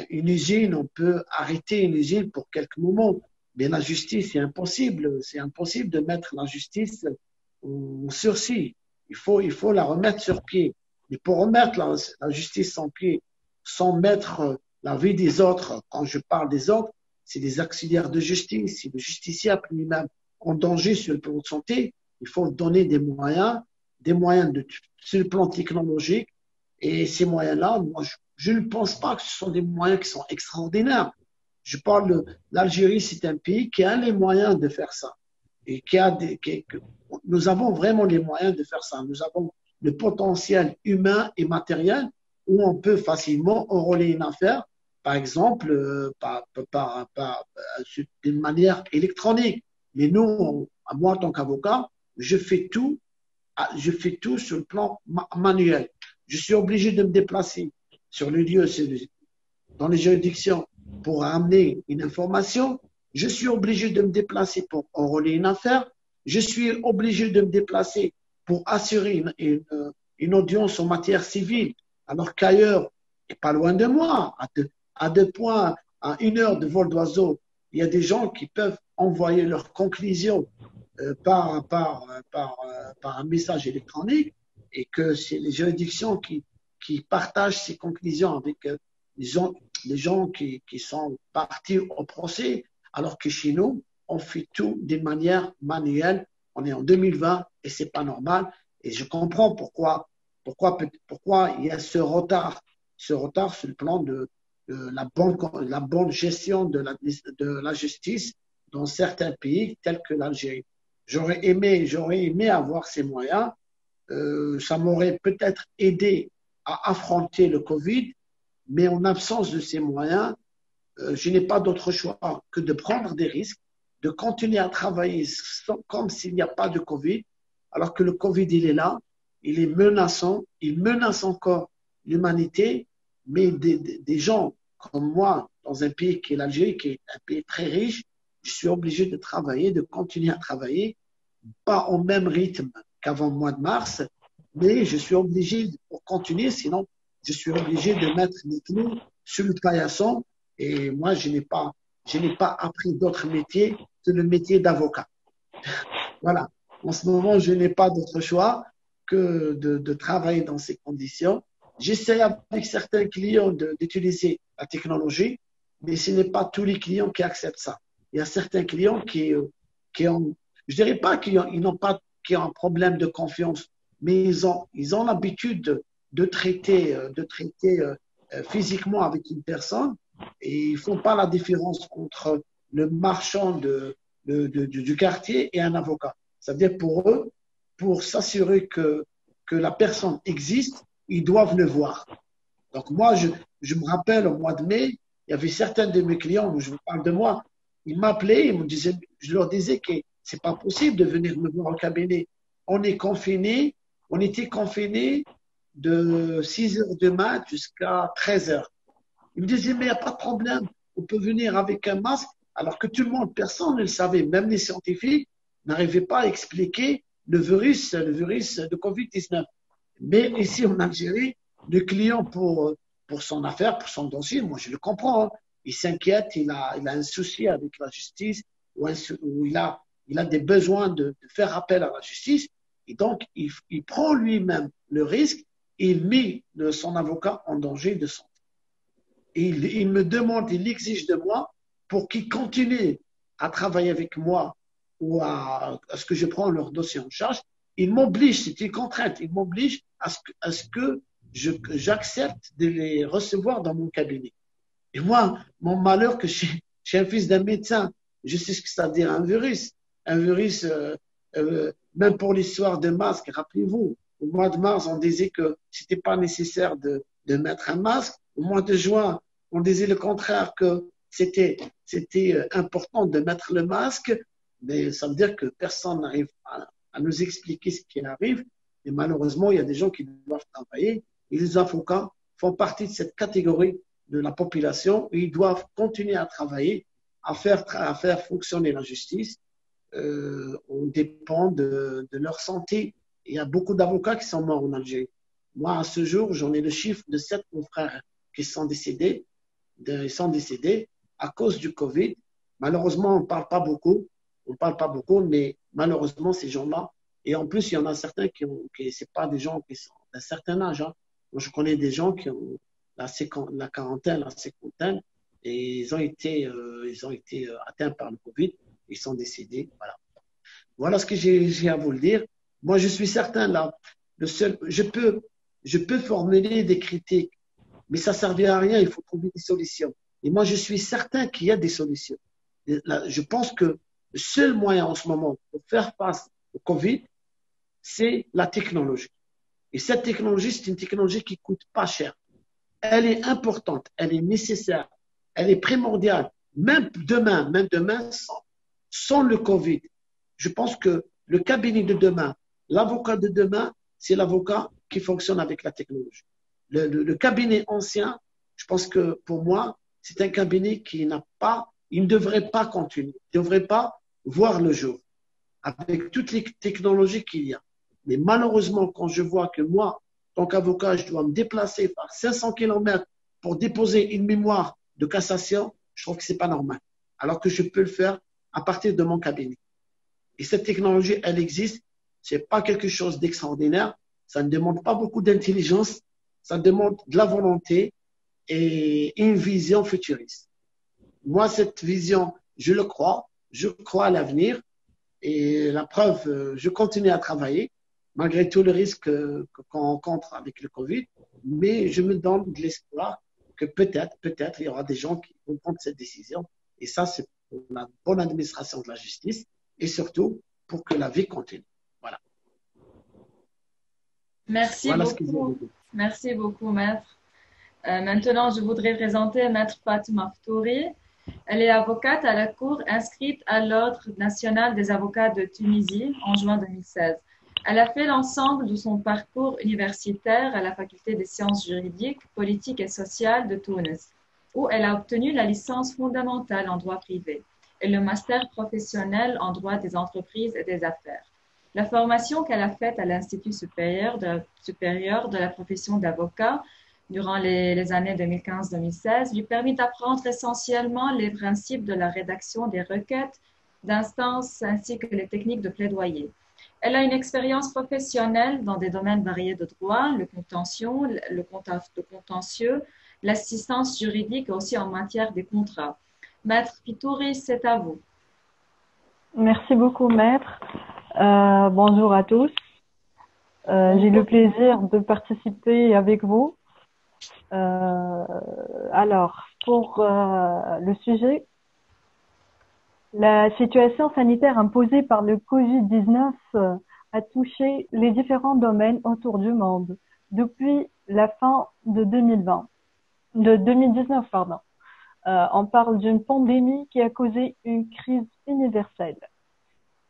une usine, on peut arrêter une usine pour quelques moments. Mais la justice, c'est impossible. C'est impossible de mettre la justice en sursis. Il faut la remettre sur pied. Mais pour remettre la justice sur pied, sans mettre la vie des autres, quand je parle des autres, c'est des auxiliaires de justice, c'est le justiciable lui-même en danger sur le plan de santé. Il faut donner des moyens sur le plan technologique. Et ces moyens-là, moi, je ne pense pas que ce sont des moyens qui sont extraordinaires. Je parle de l'Algérie, c'est un pays qui a les moyens de faire ça. Et nous avons vraiment les moyens de faire ça. Nous avons le potentiel humain et matériel où on peut facilement enrôler une affaire, par exemple, d'une manière électronique. Mais nous, moi, en tant qu'avocat, je fais tout sur le plan manuel. Je suis obligé de me déplacer sur le lieu, dans les juridictions, pour amener une information. Je suis obligé de me déplacer pour enrôler une affaire. Je suis obligé de me déplacer pour assurer une audience en matière civile, alors qu'ailleurs, et pas loin de moi, à 2 points, à 1 heure de vol d'oiseau, il y a des gens qui peuvent envoyer leurs conclusions par un message électronique et que c'est les juridictions qui partagent ces conclusions avec les gens qui sont partis au procès, alors que chez nous, on fait tout d'une manière manuelle. On est en 2020 et c'est pas normal. Et je comprends pourquoi il y a ce retard sur le plan de la bonne gestion de la justice dans certains pays tels que l'Algérie. J'aurais aimé avoir ces moyens. Ça m'aurait peut-être aidé à affronter le Covid, mais en absence de ces moyens, je n'ai pas d'autre choix que de prendre des risques, de continuer à travailler comme s'il n'y a pas de Covid, alors que le Covid, il est là, il est menaçant, il menace encore l'humanité, mais des gens comme moi, dans un pays qui est l'Algérie, qui est un pays très riche, je suis obligé de travailler, de continuer à travailler, pas au même rythme qu'avant le mois de mars, mais je suis obligé pour continuer, sinon je suis obligé de mettre les clous sur le paillasson. Et moi, je n'ai pas appris d'autres métiers que le métier d'avocat. Voilà. En ce moment, je n'ai pas d'autre choix que de travailler dans ces conditions. J'essaie avec certains clients d'utiliser la technologie, mais ce n'est pas tous les clients qui acceptent ça. Il y a certains clients qui ont, je dirais pas qui ont un problème de confiance, mais ils ont l'habitude de traiter physiquement avec une personne et ils font pas la différence entre le marchand du quartier et un avocat. C'est-à-dire pour eux, pour s'assurer que la personne existe, ils doivent le voir. Donc moi, je me rappelle au mois de mai, il y avait certains de mes clients, je vous parle de moi, ils m'appelaient, je leur disais que c'est pas possible de venir me voir au cabinet. On était confinés de 6 heures de mat jusqu'à 13 heures. Ils me disaient, mais il n'y a pas de problème, on peut venir avec un masque, alors que tout le monde, personne ne le savait, même les scientifiques n'arrivaient pas à expliquer le virus de Covid-19. Mais ici en Algérie, le client, pour pour son affaire, pour son dossier. Moi, je le comprends, hein. Il s'inquiète, il a un souci avec la justice, ou il a des besoins de faire appel à la justice. Et donc, il prend lui-même le risque et il met son avocat en danger de santé. Et il me demande, il exige de moi pour qu'il continue à travailler avec moi ou à ce que je prends leur dossier en charge. Il m'oblige, c'est une contrainte, il m'oblige à ce que j'accepte de les recevoir dans mon cabinet. Et moi, mon malheur, que je suis un fils d'un médecin, je sais ce que ça veut dire un virus. Un virus, même pour l'histoire de masque, rappelez-vous, au mois de mars, on disait que c'était pas nécessaire de mettre un masque. Au mois de juin, on disait le contraire, que c'était important de mettre le masque. Mais ça veut dire que personne n'arrive à nous expliquer ce qui arrive. Et malheureusement, il y a des gens qui doivent travailler. Et les avocats font partie de cette catégorie de la population et ils doivent continuer à travailler, à faire fonctionner la justice. On dépend de leur santé. Il y a beaucoup d'avocats qui sont morts en Algérie. Moi, à ce jour, j'en ai le chiffre de 7 confrères qui sont décédés. Ils sont décédés à cause du Covid. Malheureusement, on ne parle pas beaucoup. On parle pas beaucoup, mais malheureusement, ces gens-là, et en plus, il y en a certains c'est pas des gens qui sont d'un certain âge, hein. Moi, je connais des gens qui ont la quarantaine, la cinquantaine, et ils ont été atteints par le Covid, ils sont décédés. Voilà ce que j'ai à vous le dire. Moi, je suis certain, là, je peux formuler des critiques, mais ça ne servira à rien, il faut trouver des solutions. Et moi, je suis certain qu'il y a des solutions. Et là, je pense que le seul moyen en ce moment pour faire face au Covid, c'est la technologie. Et cette technologie, c'est une technologie qui ne coûte pas cher. Elle est importante, elle est nécessaire, elle est primordiale. Même demain, sans le Covid, je pense que le cabinet de demain, l'avocat de demain, c'est l'avocat qui fonctionne avec la technologie. Le cabinet ancien, je pense que pour moi, c'est un cabinet il ne devrait pas continuer, il ne devrait pas voir le jour avec toutes les technologies qu'il y a. Mais malheureusement, quand je vois que moi, en tant qu'avocat, je dois me déplacer par 500 km pour déposer une mémoire de cassation, je trouve que ce n'est pas normal. Alors que je peux le faire à partir de mon cabinet. Et cette technologie, elle existe. Ce n'est pas quelque chose d'extraordinaire. Ça ne demande pas beaucoup d'intelligence. Ça demande de la volonté et une vision futuriste. Moi, cette vision, je le crois. Je crois à l'avenir. Et la preuve, je continue à travailler, malgré tout le risque qu'on rencontre avec le Covid. Mais je me donne de l'espoir que peut-être, il y aura des gens qui vont prendre cette décision. Et ça, c'est pour la bonne administration de la justice et surtout pour que la vie continue. Voilà. Merci Voilà beaucoup. Merci beaucoup, maître. Maintenant, je voudrais présenter maître Fatima Ftouri. Elle est avocate à la Cour inscrite à l'Ordre national des avocats de Tunisie en juin 2016. Elle a fait l'ensemble de son parcours universitaire à la Faculté des sciences juridiques, politiques et sociales de Tunis, où elle a obtenu la licence fondamentale en droit privé et le master professionnel en droit des entreprises et des affaires. La formation qu'elle a faite à l'Institut supérieur de la profession d'avocat durant les années 2015-2016 lui permet d'apprendre essentiellement les principes de la rédaction des requêtes d'instance ainsi que les techniques de plaidoyer. Elle a une expérience professionnelle dans des domaines variés de droit, le contentieux, l'assistance juridique et aussi en matière des contrats. Maître Ftouri, c'est à vous. Merci beaucoup, maître. Bonjour à tous. J'ai le plaisir de participer avec vous. Alors, pour le sujet, la situation sanitaire imposée par le Covid-19 a touché les différents domaines autour du monde depuis la fin de 2019, pardon. On parle d'une pandémie qui a causé une crise universelle.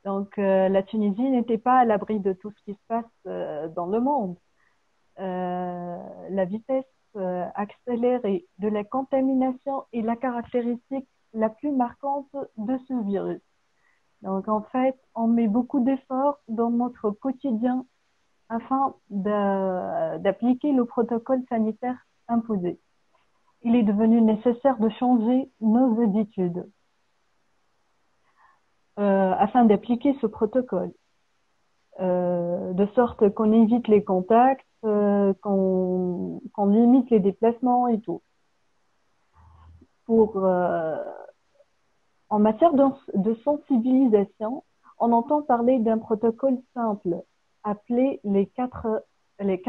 Donc, la Tunisie n'était pas à l'abri de tout ce qui se passe dans le monde. La vitesse accélérée de la contamination est la caractéristique la plus marquante de ce virus. Donc, en fait, on met beaucoup d'efforts dans notre quotidien afin d'appliquer le protocole sanitaire imposé. il est devenu nécessaire de changer nos habitudes afin d'appliquer ce protocole, de sorte qu'on évite les contacts, qu'on limite les déplacements et tout. En matière de sensibilisation, on entend parler d'un protocole simple appelé les 4 M.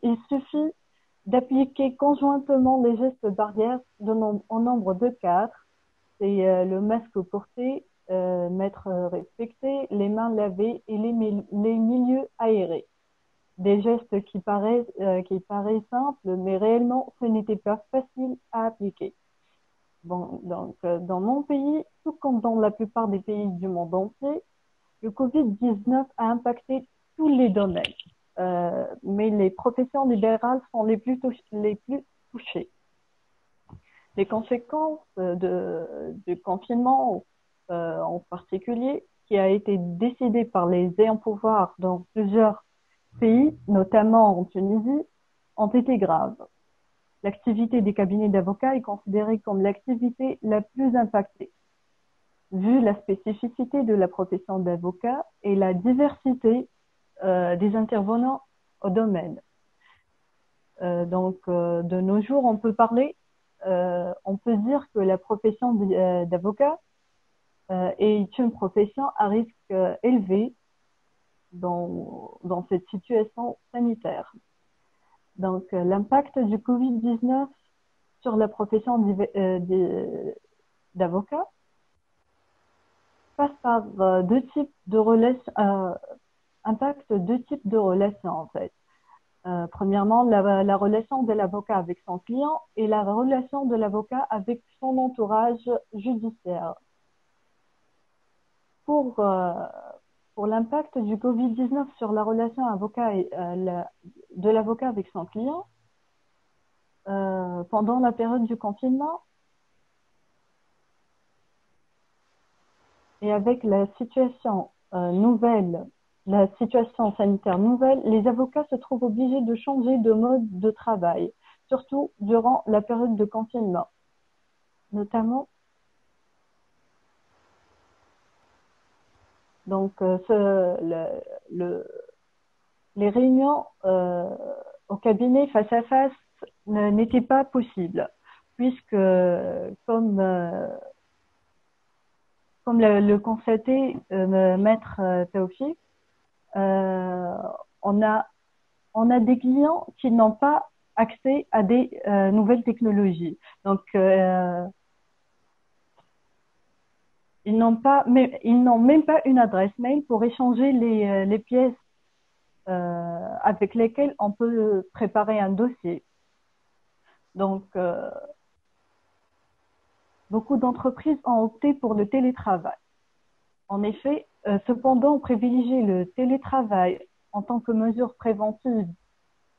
Il suffit d'appliquer conjointement les gestes barrières en nombre de 4. C'est le masque porté, mètres respectés, les mains lavées et les milieux aérés. Des gestes qui paraissent simples, mais réellement, ce n'était pas facile à appliquer. Bon, donc, dans mon pays, tout comme dans la plupart des pays du monde entier, le Covid-19 a impacté tous les domaines, mais les professions libérales sont les plus touchées. Les conséquences du confinement, en particulier, qui a été décidé par les ayants pouvoir dans plusieurs pays, notamment en Tunisie, ont été graves. L'activité des cabinets d'avocats est considérée comme l'activité la plus impactée, vu la spécificité de la profession d'avocat et la diversité des intervenants au domaine. De nos jours, on peut dire que la profession d'avocat est une profession à risque élevé dans cette situation sanitaire. Donc, l'impact du Covid-19 sur la profession d'avocat passe par deux types de relations, impacte deux types de relations en fait. Premièrement, la relation de l'avocat avec son client et la relation de l'avocat avec son entourage judiciaire. Pour l'impact du Covid-19 sur la relation de l'avocat avec son client, pendant la période du confinement et avec la situation la situation sanitaire nouvelle, les avocats se trouvent obligés de changer de mode de travail, surtout durant la période de confinement, notamment. Donc, les réunions au cabinet face à face n'étaient pas possibles, puisque, comme le constatait Maître Taoufik, on a des clients qui n'ont pas accès à des nouvelles technologies. Donc, ils n'ont même pas une adresse mail pour échanger les pièces avec lesquelles on peut préparer un dossier. Donc, beaucoup d'entreprises ont opté pour le télétravail. En effet, cependant, privilégier le télétravail en tant que mesure préventive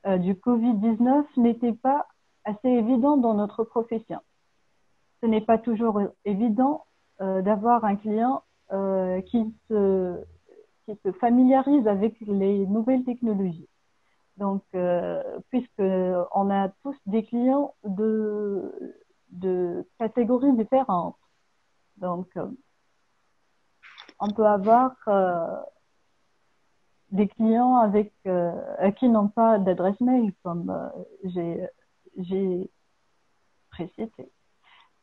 du Covid-19 n'était pas assez évident dans notre profession. Ce n'est pas toujours évident d'avoir un client qui se familiarise avec les nouvelles technologies. Donc, puisqu'on a tous des clients de catégories différentes. Donc, on peut avoir des clients qui n'ont pas d'adresse mail, comme j'ai précisé.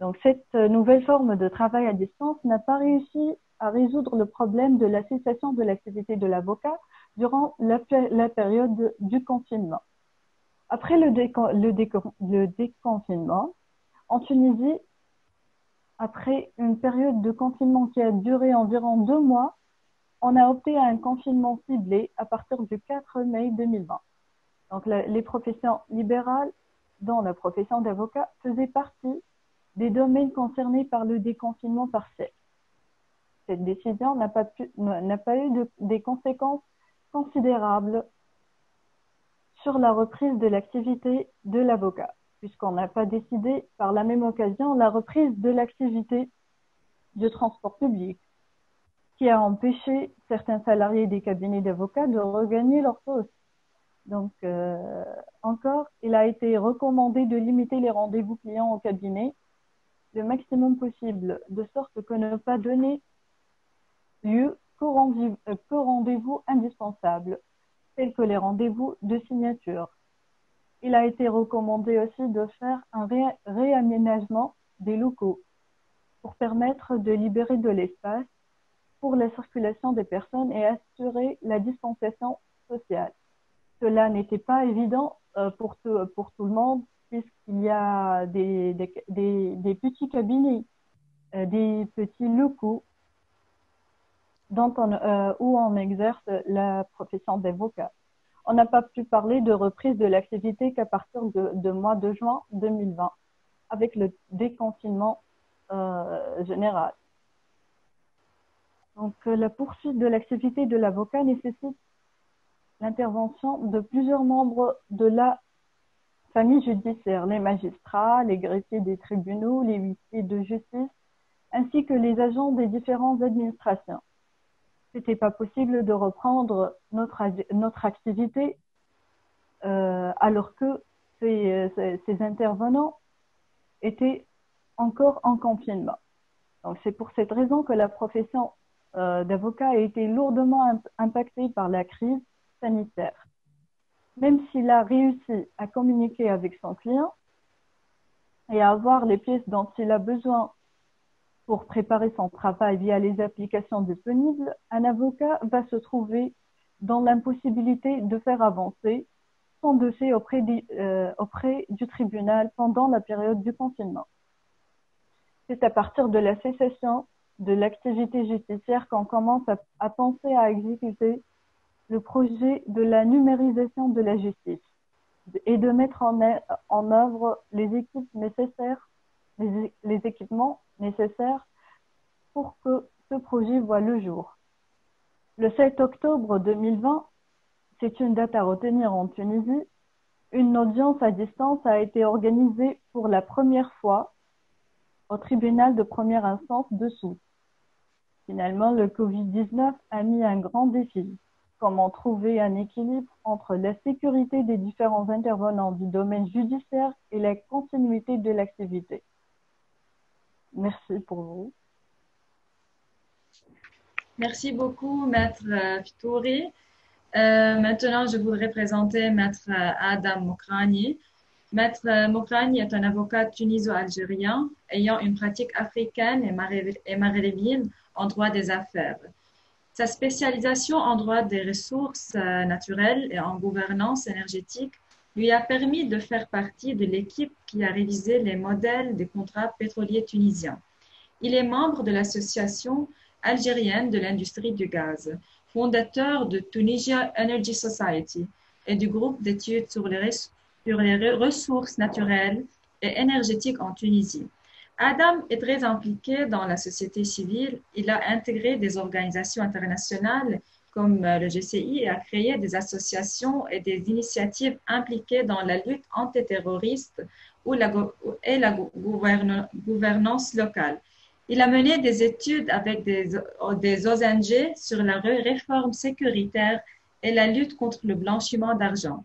Donc, cette nouvelle forme de travail à distance n'a pas réussi à résoudre le problème de la cessation de l'activité de l'avocat durant la période du confinement. Après le déconfinement, en Tunisie, après une période de confinement qui a duré environ 2 mois, on a opté à un confinement ciblé à partir du 4 mai 2020. Donc, les professions libérales, dont la profession d'avocat, faisaient partie des domaines concernés par le déconfinement partiel. Cette décision n'a pas eu des conséquences considérables sur la reprise de l'activité de l'avocat, puisqu'on n'a pas décidé par la même occasion la reprise de l'activité du transport public, qui a empêché certains salariés des cabinets d'avocats de regagner leur poste. Donc, encore, il a été recommandé de limiter les rendez-vous clients au cabinet le maximum possible, de sorte que ne pas donner lieu qu'aux rendez-vous indispensables, tels que les rendez-vous de signature. Il a été recommandé aussi de faire un réaménagement des locaux pour permettre de libérer de l'espace pour la circulation des personnes et assurer la distanciation sociale. Cela n'était pas évident pour tout le monde, puisqu'il y a des petits cabinets, des petits locaux où on exerce la profession d'avocat. On n'a pas pu parler de reprise de l'activité qu'à partir de mois de juin 2020, avec le déconfinement général. Donc, la poursuite de l'activité de l'avocat nécessite l'intervention de plusieurs membres de la famille judiciaire, les magistrats, les greffiers des tribunaux, les huissiers de justice, ainsi que les agents des différentes administrations. Ce n'était pas possible de reprendre notre activité alors que ces intervenants étaient encore en confinement. Donc, c'est pour cette raison que la profession d'avocat a été lourdement impactée par la crise sanitaire. Même s'il a réussi à communiquer avec son client et à avoir les pièces dont il a besoin pour préparer son travail via les applications disponibles, un avocat va se trouver dans l'impossibilité de faire avancer son dossier auprès du tribunal pendant la période du confinement. C'est à partir de la cessation de l'activité judiciaire qu'on commence à penser à exécuter le projet de la numérisation de la justice et de mettre en œuvre les équipements nécessaires pour que ce projet voie le jour. Le 7 octobre 2020, c'est une date à retenir en Tunisie, une audience à distance a été organisée pour la première fois au tribunal de première instance de Sousse. Finalement, le Covid-19 a mis un grand défi. Comment trouver un équilibre entre la sécurité des différents intervenants du domaine judiciaire et la continuité de l'activité. Merci pour vous. Merci beaucoup, Maître Fitouri. Maintenant, je voudrais présenter Maître Adam Mokrani. Maître Mokrani est un avocat tuniso-algérien ayant une pratique africaine et maghrébine en droit des affaires. Sa spécialisation en droit des ressources naturelles et en gouvernance énergétique lui a permis de faire partie de l'équipe qui a révisé les modèles des contrats pétroliers tunisiens. Il est membre de l'Association algérienne de l'industrie du gaz, fondateur de Tunisia Energy Society et du groupe d'études sur les ressources naturelles et énergétiques en Tunisie. Adam est très impliqué dans la société civile. Il a intégré des organisations internationales comme le GCI et a créé des associations et des initiatives impliquées dans la lutte antiterroriste et la gouvernance locale. Il a mené des études avec des ONG sur la réforme sécuritaire et la lutte contre le blanchiment d'argent.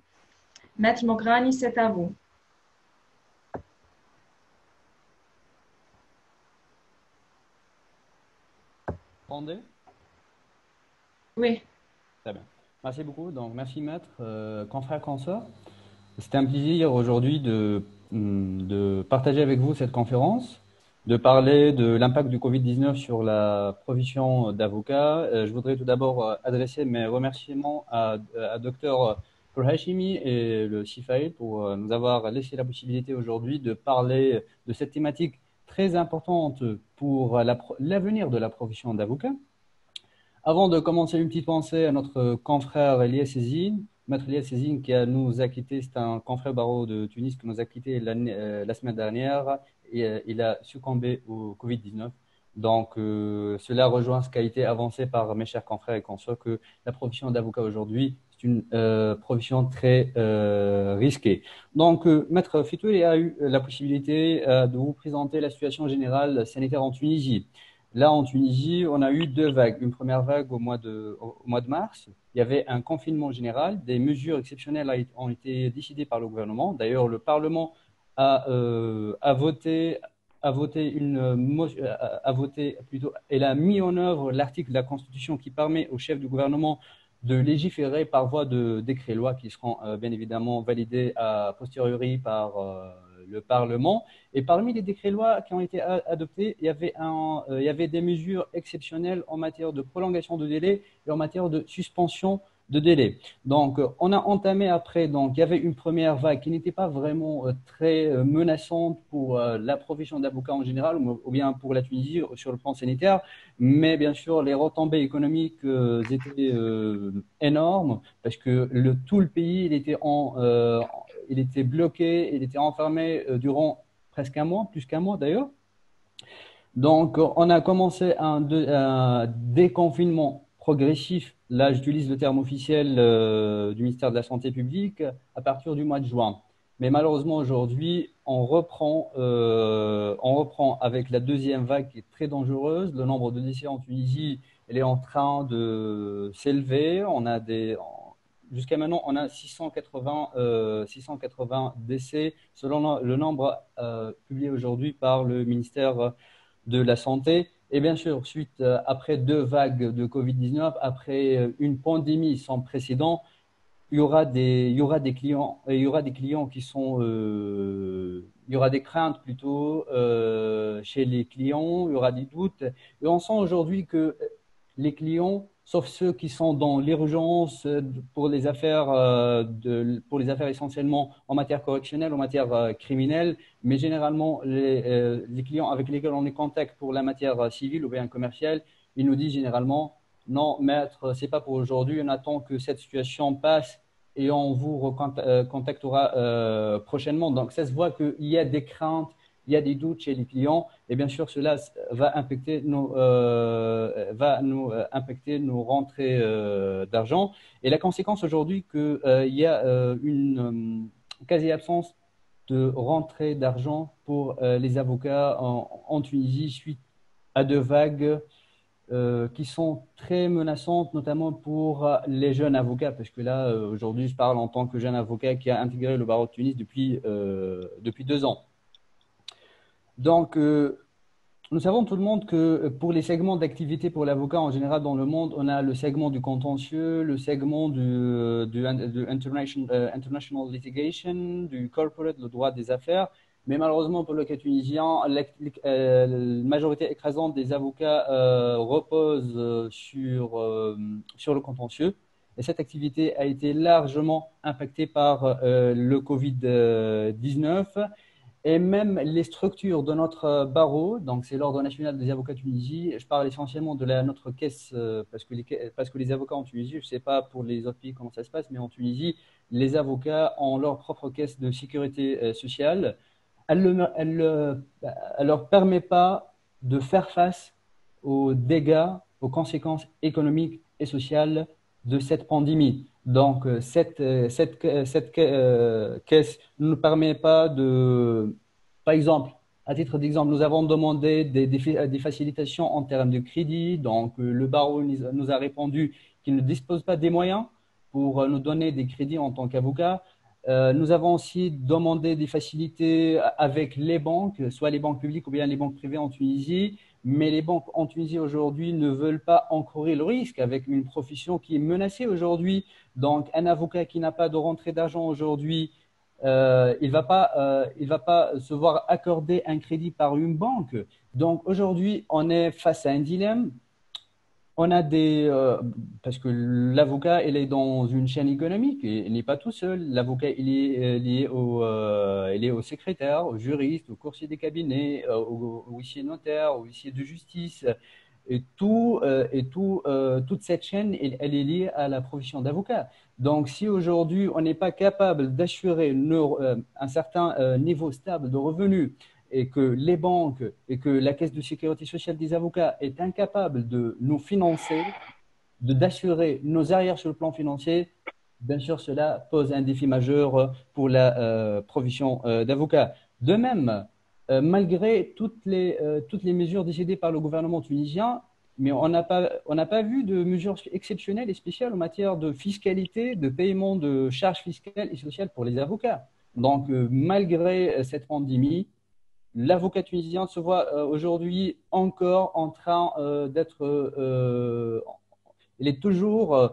Maître Mokrani, c'est à vous. Entendez? Oui. Très bien. Merci beaucoup. Donc, merci maître, confrères, consoeurs. C'est un plaisir aujourd'hui de partager avec vous cette conférence, de parler de l'impact du Covid-19 sur la profession d'avocat. Je voudrais tout d'abord adresser mes remerciements à Dr Hashimi et le CIFAE pour nous avoir laissé la possibilité aujourd'hui de parler de cette thématique très importante pour l'avenir de la profession d'avocat. Avant de commencer, une petite pensée à notre confrère Elias Sezine, maître Elias Sezine qui nous a quittés. C'est un confrère barreau de Tunis qui nous a quittés la semaine dernière et il a succombé au Covid-19. Donc, cela rejoint ce qui a été avancé par mes chers confrères et consoeurs que la profession d'avocat aujourd'hui, c'est une profession très risquée. Donc, maître Fitouri a eu la possibilité de vous présenter la situation générale sanitaire en Tunisie. Là, en Tunisie, on a eu deux vagues. Une première vague au mois de mars. Il y avait un confinement général. Des mesures exceptionnelles ont été décidées par le gouvernement. D'ailleurs, le Parlement a voté, elle a mis en œuvre l'article de la Constitution qui permet au chef du gouvernement de légiférer par voie de décrets-lois qui seront bien évidemment validés a posteriori par le Parlement. Et parmi les décrets-lois qui ont été adoptés, il y avait des mesures exceptionnelles en matière de prolongation de délai et en matière de suspension de délai. Donc, on a entamé après, donc, il y avait une première vague qui n'était pas vraiment très menaçante pour la profession d'avocat en général ou bien pour la Tunisie sur le plan sanitaire, mais bien sûr, les retombées économiques étaient énormes parce que tout le pays, il était bloqué, il était enfermé durant presque un mois, plus qu'un mois d'ailleurs. Donc, on a commencé un déconfinement progressif. Là, j'utilise le terme officiel du ministère de la Santé publique à partir du mois de juin. Mais malheureusement, aujourd'hui, on reprend avec la deuxième vague qui est très dangereuse. Le nombre de décès en Tunisie, elle est en train de s'élever. Jusqu'à maintenant, on a 680 décès selon le nombre publié aujourd'hui par le ministère de la Santé. Et bien sûr, après deux vagues de Covid-19, après une pandémie sans précédent, il y aura des clients qui sont, il y aura des craintes plutôt chez les clients, il y aura des doutes. Et on sent aujourd'hui que les clients, sauf ceux qui sont dans l'urgence pour les affaires, essentiellement en matière correctionnelle, en matière criminelle, mais généralement les clients avec lesquels on est en contact pour la matière civile ou bien commerciale, ils nous disent généralement non, maître, c'est pas pour aujourd'hui, on attend que cette situation passe et on vous recontactera prochainement. Donc ça se voit qu'il y a des craintes, il y a des doutes chez les clients et bien sûr cela va impacter impacter nos rentrées d'argent. Et la conséquence aujourd'hui qu'il y a une quasi-absence de rentrée d'argent pour les avocats en Tunisie suite à deux vagues qui sont très menaçantes, notamment pour les jeunes avocats, parce que là, aujourd'hui, je parle en tant que jeune avocat qui a intégré le barreau de Tunis depuis 2 ans. Donc, nous savons tout le monde que pour les segments d'activité pour l'avocat en général dans le monde, on a le segment du contentieux, le segment du international litigation, du corporate, le droit des affaires. Mais malheureusement pour le cas tunisien, la majorité écrasante des avocats repose sur le contentieux. Et cette activité a été largement impactée par le Covid-19. Et même les structures de notre barreau, donc c'est l'Ordre national des avocats de Tunisie, je parle essentiellement de notre caisse, parce que les avocats en Tunisie, je ne sais pas pour les autres pays comment ça se passe, mais en Tunisie, les avocats ont leur propre caisse de sécurité sociale. Elle ne leur permet pas de faire face aux dégâts, aux conséquences économiques et sociales de cette pandémie. Donc, cette caisse ne nous permet pas par exemple, à titre d'exemple, nous avons demandé des facilitations en termes de crédit. Donc, le barreau nous a répondu qu'il ne dispose pas des moyens pour nous donner des crédits en tant qu'avocat. Nous avons aussi demandé des facilités avec les banques, soit les banques publiques ou bien les banques privées en Tunisie. Mais les banques en Tunisie aujourd'hui ne veulent pas encourir le risque avec une profession qui est menacée aujourd'hui. Donc, un avocat qui n'a pas de rentrée d'argent aujourd'hui, il va pas se voir accorder un crédit par une banque. Donc, aujourd'hui, on est face à un dilemme. On a parce que l'avocat, il est dans une chaîne économique, il n'est pas tout seul. L'avocat, il est lié au secrétaire, au juriste, au coursier des cabinets, au huissier notaire, au huissier de justice. Et toute cette chaîne, elle est liée à la profession d'avocat. Donc, si aujourd'hui, on n'est pas capable d'assurer un certain niveau stable de revenus, et que les banques et que la Caisse de sécurité sociale des avocats est incapable de nous financer, d'assurer nos arrières sur le plan financier, bien sûr, cela pose un défi majeur pour la profession d'avocat. De même, malgré toutes les mesures décidées par le gouvernement tunisien, mais on n'a pas vu de mesures exceptionnelles et spéciales en matière de fiscalité, de paiement de charges fiscales et sociales pour les avocats. Donc, malgré cette pandémie, l'avocat tunisien se voit aujourd'hui encore en train d'être… il est toujours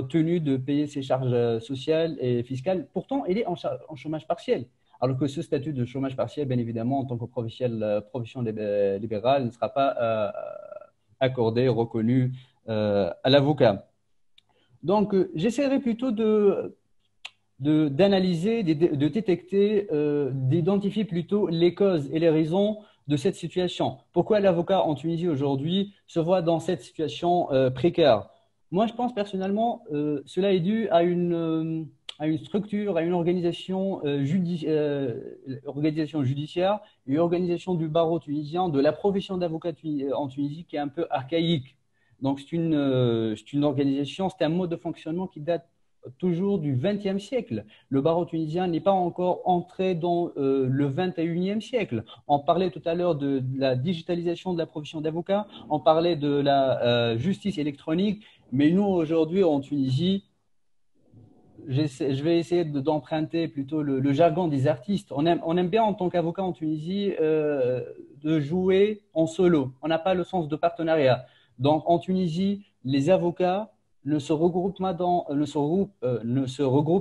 tenu de payer ses charges sociales et fiscales. Pourtant, il est en chômage partiel. Alors que ce statut de chômage partiel, bien évidemment, en tant que profession libérale, ne sera pas accordé, reconnu à l'avocat. Donc, j'essaierai plutôt d'analyser, de détecter, d'identifier plutôt les causes et les raisons de cette situation. Pourquoi l'avocat en Tunisie aujourd'hui se voit dans cette situation précaire? Moi, je pense personnellement, cela est dû à une structure, à une organisation judiciaire, une organisation du barreau tunisien, de la profession d'avocat en Tunisie qui est un peu archaïque. Donc, c'est une organisation, c'est un mode de fonctionnement qui date toujours du XXe siècle. Le barreau tunisien n'est pas encore entré dans le XXIe siècle. On parlait tout à l'heure de la digitalisation de la profession d'avocat, on parlait de la justice électronique, mais nous, aujourd'hui, en Tunisie, je vais essayer d'emprunter plutôt le jargon des artistes. On aime bien, en tant qu'avocat en Tunisie, de jouer en solo. On n'a pas le sens de partenariat. Donc, en Tunisie, les avocats ne se regroupent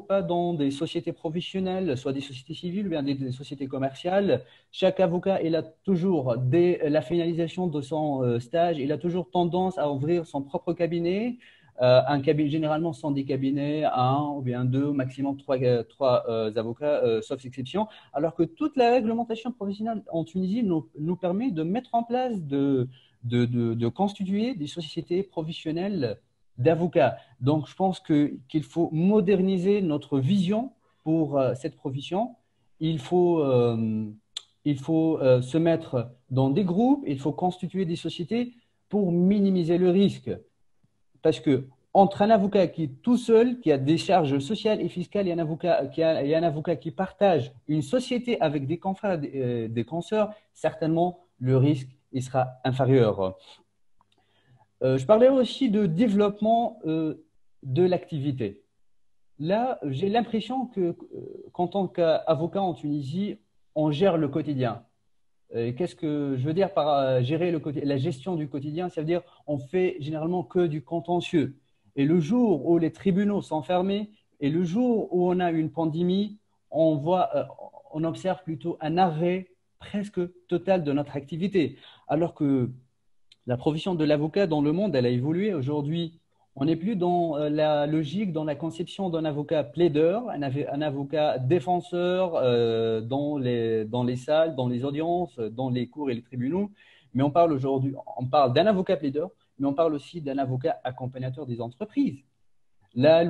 pas dans des sociétés professionnelles, soit des sociétés civiles ou bien des sociétés commerciales. Chaque avocat, il a toujours, dès la finalisation de son stage, il a toujours tendance à ouvrir son propre cabinet. Un cabinet, généralement, ce sont des cabinets à un ou bien deux, au maximum trois avocats, sauf exception. Alors que toute la réglementation professionnelle en Tunisie nous permet de mettre en place, de constituer des sociétés professionnelles d'avocats. Donc, je pense qu'il faut moderniser notre vision pour cette profession. Il faut se mettre dans des groupes, il faut constituer des sociétés pour minimiser le risque. Parce que entre un avocat qui est tout seul, qui a des charges sociales et fiscales, et un avocat qui partage une société avec des confrères, des consoeurs, certainement le risque il sera inférieur. Je parlais aussi de développement de l'activité. Là, j'ai l'impression qu'en tant qu'avocat en Tunisie, on gère le quotidien. Qu'est-ce que je veux dire par gérer la gestion du quotidien? Ça veut dire on fait généralement que du contentieux. Et le jour où les tribunaux sont fermés et le jour où on a une pandémie, on observe plutôt un arrêt presque total de notre activité. Alors que la profession de l'avocat dans le monde, elle a évolué. Aujourd'hui, on n'est plus dans la logique, dans la conception d'un avocat plaideur, un avocat défenseur dans les salles, dans les audiences, dans les cours et les tribunaux. Mais on parle d'un avocat plaideur, mais on parle aussi d'un avocat accompagnateur des entreprises. Là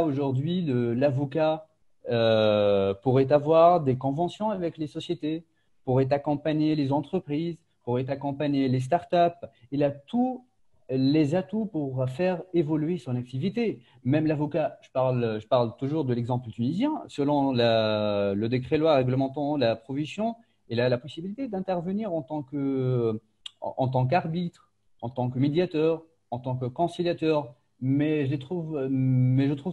aujourd'hui, l'avocat pourrait avoir des conventions avec les sociétés, pourrait accompagner les entreprises, pourrait accompagner les startups. Il a tous les atouts pour faire évoluer son activité. Même l'avocat, je parle toujours de l'exemple tunisien, selon le décret-loi réglementant la profession, il a la possibilité d'intervenir en tant qu'arbitre, en tant que médiateur, en tant que conciliateur. Mais je trouve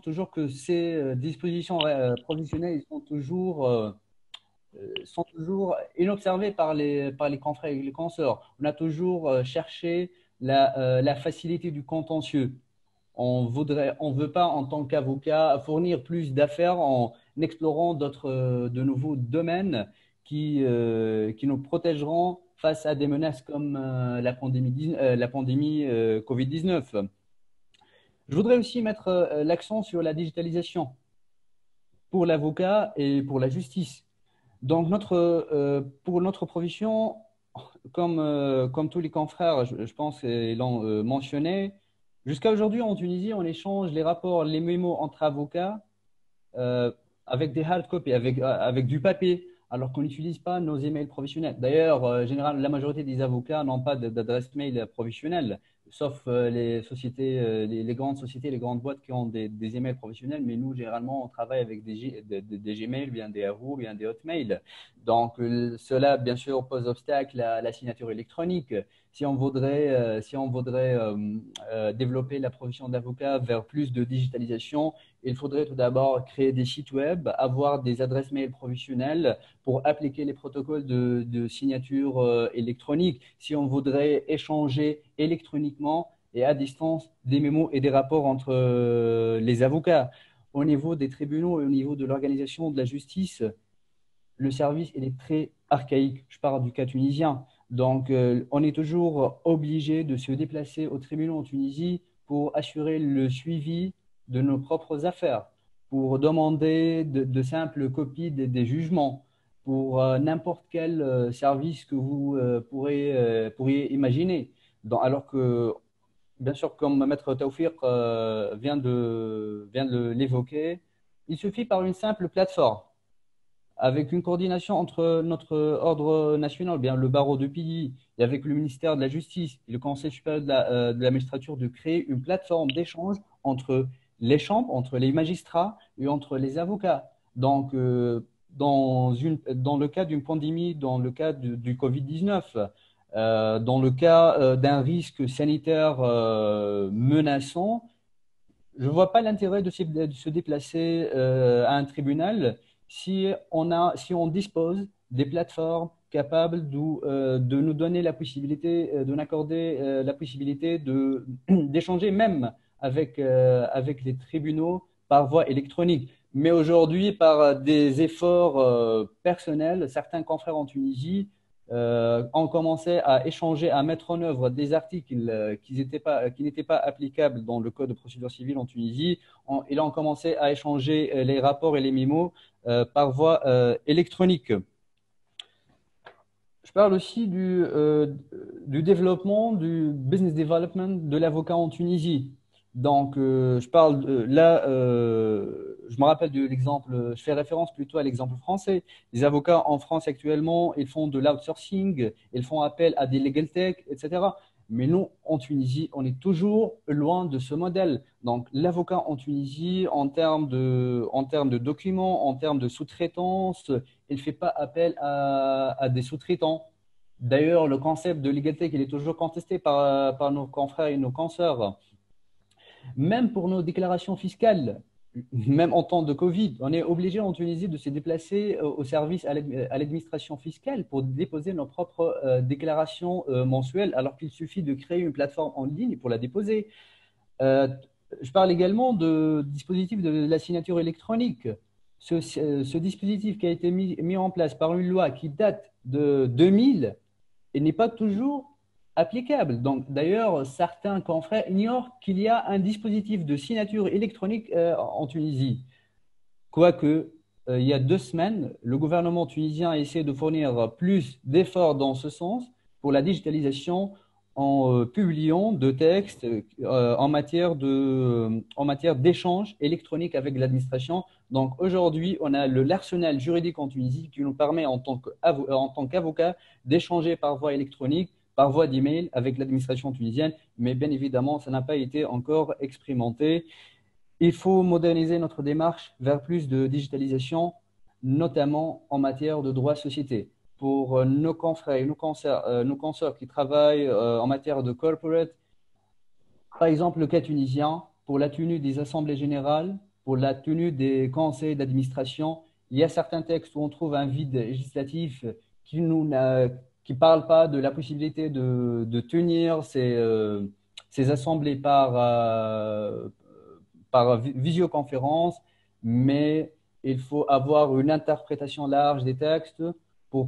toujours que ces dispositions professionnelles sont toujours inobservées par les confrères et les consoeurs. On a toujours cherché la facilité du contentieux. On veut pas, en tant qu'avocat, fournir plus d'affaires en explorant de nouveaux domaines qui nous protégeront face à des menaces comme la pandémie Covid-19. Je voudrais aussi mettre l'accent sur la digitalisation pour l'avocat et pour la justice. Donc, pour notre profession, comme tous les confrères, je pense qu'ils l'ont mentionné, jusqu'à aujourd'hui en Tunisie, on échange les rapports, les mémos entre avocats avec des hard copies, avec du papier, alors qu'on n'utilise pas nos emails professionnels. D'ailleurs, généralement, la majorité des avocats n'ont pas d'adresse mail professionnelle, sauf les sociétés, les grandes sociétés, les grandes boîtes qui ont des emails professionnels. Mais nous, généralement, on travaille avec des Gmail, bien des Yahoo, bien des Hotmail. Donc, cela, bien sûr, pose obstacle à la signature électronique. Si on voudrait développer la profession d'avocat vers plus de digitalisation, il faudrait tout d'abord créer des sites web, avoir des adresses mail professionnelles pour appliquer les protocoles de signature électronique. Si on voudrait échanger électroniquement et à distance des mémos et des rapports entre les avocats. Au niveau des tribunaux et au niveau de l'organisation de la justice, le service il est très archaïque. Je parle du cas tunisien. Donc, on est toujours obligé de se déplacer au tribunal en Tunisie pour assurer le suivi de nos propres affaires, pour demander de simples copies des jugements, pour n'importe quel service que vous pourriez imaginer. Alors que, bien sûr, comme Maître Taoufir vient de l'évoquer, il suffit par une simple plateforme avec une coordination entre notre ordre national, bien le barreau de pays, et avec le ministère de la Justice et le Conseil supérieur de la magistrature, de créer une plateforme d'échange entre les chambres, entre les magistrats et entre les avocats. Donc, dans le cas d'une pandémie, dans le cas du Covid-19, dans le cas d'un risque sanitaire menaçant, je ne vois pas l'intérêt de se déplacer à un tribunal si on dispose des plateformes capables de nous donner la possibilité, de nous accorder la possibilité d'échanger même avec les tribunaux par voie électronique. Mais aujourd'hui, par des efforts personnels, certains confrères en Tunisie ont commencé à échanger, à mettre en œuvre des articles qui n'étaient pas applicables dans le Code de procédure civile en Tunisie. Ils ont commencé à échanger les rapports et les mémos par voie électronique. Je parle aussi du développement, du business development de l'avocat en Tunisie. Donc, je me rappelle de l'exemple, je fais référence plutôt à l'exemple français. Les avocats en France actuellement, ils font de l'outsourcing, ils font appel à des legal tech, etc. Mais nous, en Tunisie, on est toujours loin de ce modèle. Donc, l'avocat en Tunisie, en termes de documents, en termes de sous-traitance, il ne fait pas appel à des sous-traitants. D'ailleurs, le concept de legal tech, il est toujours contesté par nos confrères et nos consoeurs. Même pour nos déclarations fiscales, même en temps de Covid, on est obligé en Tunisie de se déplacer au service à l'administration fiscale pour déposer nos propres déclarations mensuelles, alors qu'il suffit de créer une plateforme en ligne pour la déposer. Je parle également du dispositif de la signature électronique. Ce dispositif qui a été mis en place par une loi qui date de 2000 et n'est pas toujours applicable. Donc, d'ailleurs, certains confrères ignorent qu'il y a un dispositif de signature électronique en Tunisie. Quoique, il y a 2 semaines, le gouvernement tunisien a essayé de fournir plus d'efforts dans ce sens pour la digitalisation en publiant de textes en matière d'échange électronique avec l'administration. Donc, aujourd'hui, on a l'arsenal juridique en Tunisie qui nous permet en tant qu'avocat d'échanger par voie électronique, par voie d'email avec l'administration tunisienne, mais bien évidemment, ça n'a pas été encore expérimenté. Il faut moderniser notre démarche vers plus de digitalisation, notamment en matière de droit société. Pour nos confrères et nos consoeurs qui travaillent en matière de corporate, par exemple le cas tunisien, pour la tenue des assemblées générales, pour la tenue des conseils d'administration, il y a certains textes où on trouve un vide législatif qui ne parle pas de la possibilité de tenir ces assemblées par visioconférence, mais il faut avoir une interprétation large des textes pour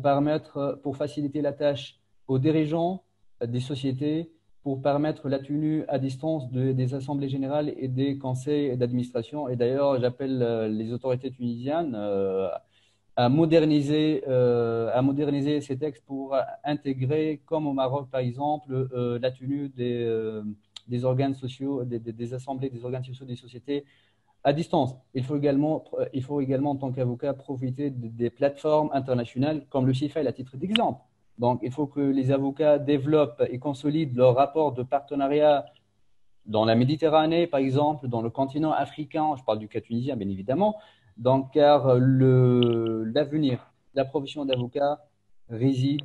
faciliter la tâche aux dirigeants des sociétés, pour permettre la tenue à distance des assemblées générales et des conseils d'administration. Et d'ailleurs, j'appelle les autorités tunisiennes à moderniser ces textes pour intégrer, comme au Maroc par exemple, la tenue des organes sociaux, des assemblées des organes sociaux des sociétés à distance. Il faut également en tant qu'avocat profiter des plateformes internationales comme le CIFEL à titre d'exemple. Donc, il faut que les avocats développent et consolident leur rapport de partenariat dans la Méditerranée, par exemple, dans le continent africain. Je parle du cas tunisien, bien évidemment. Donc, car l'avenir la profession d'avocat réside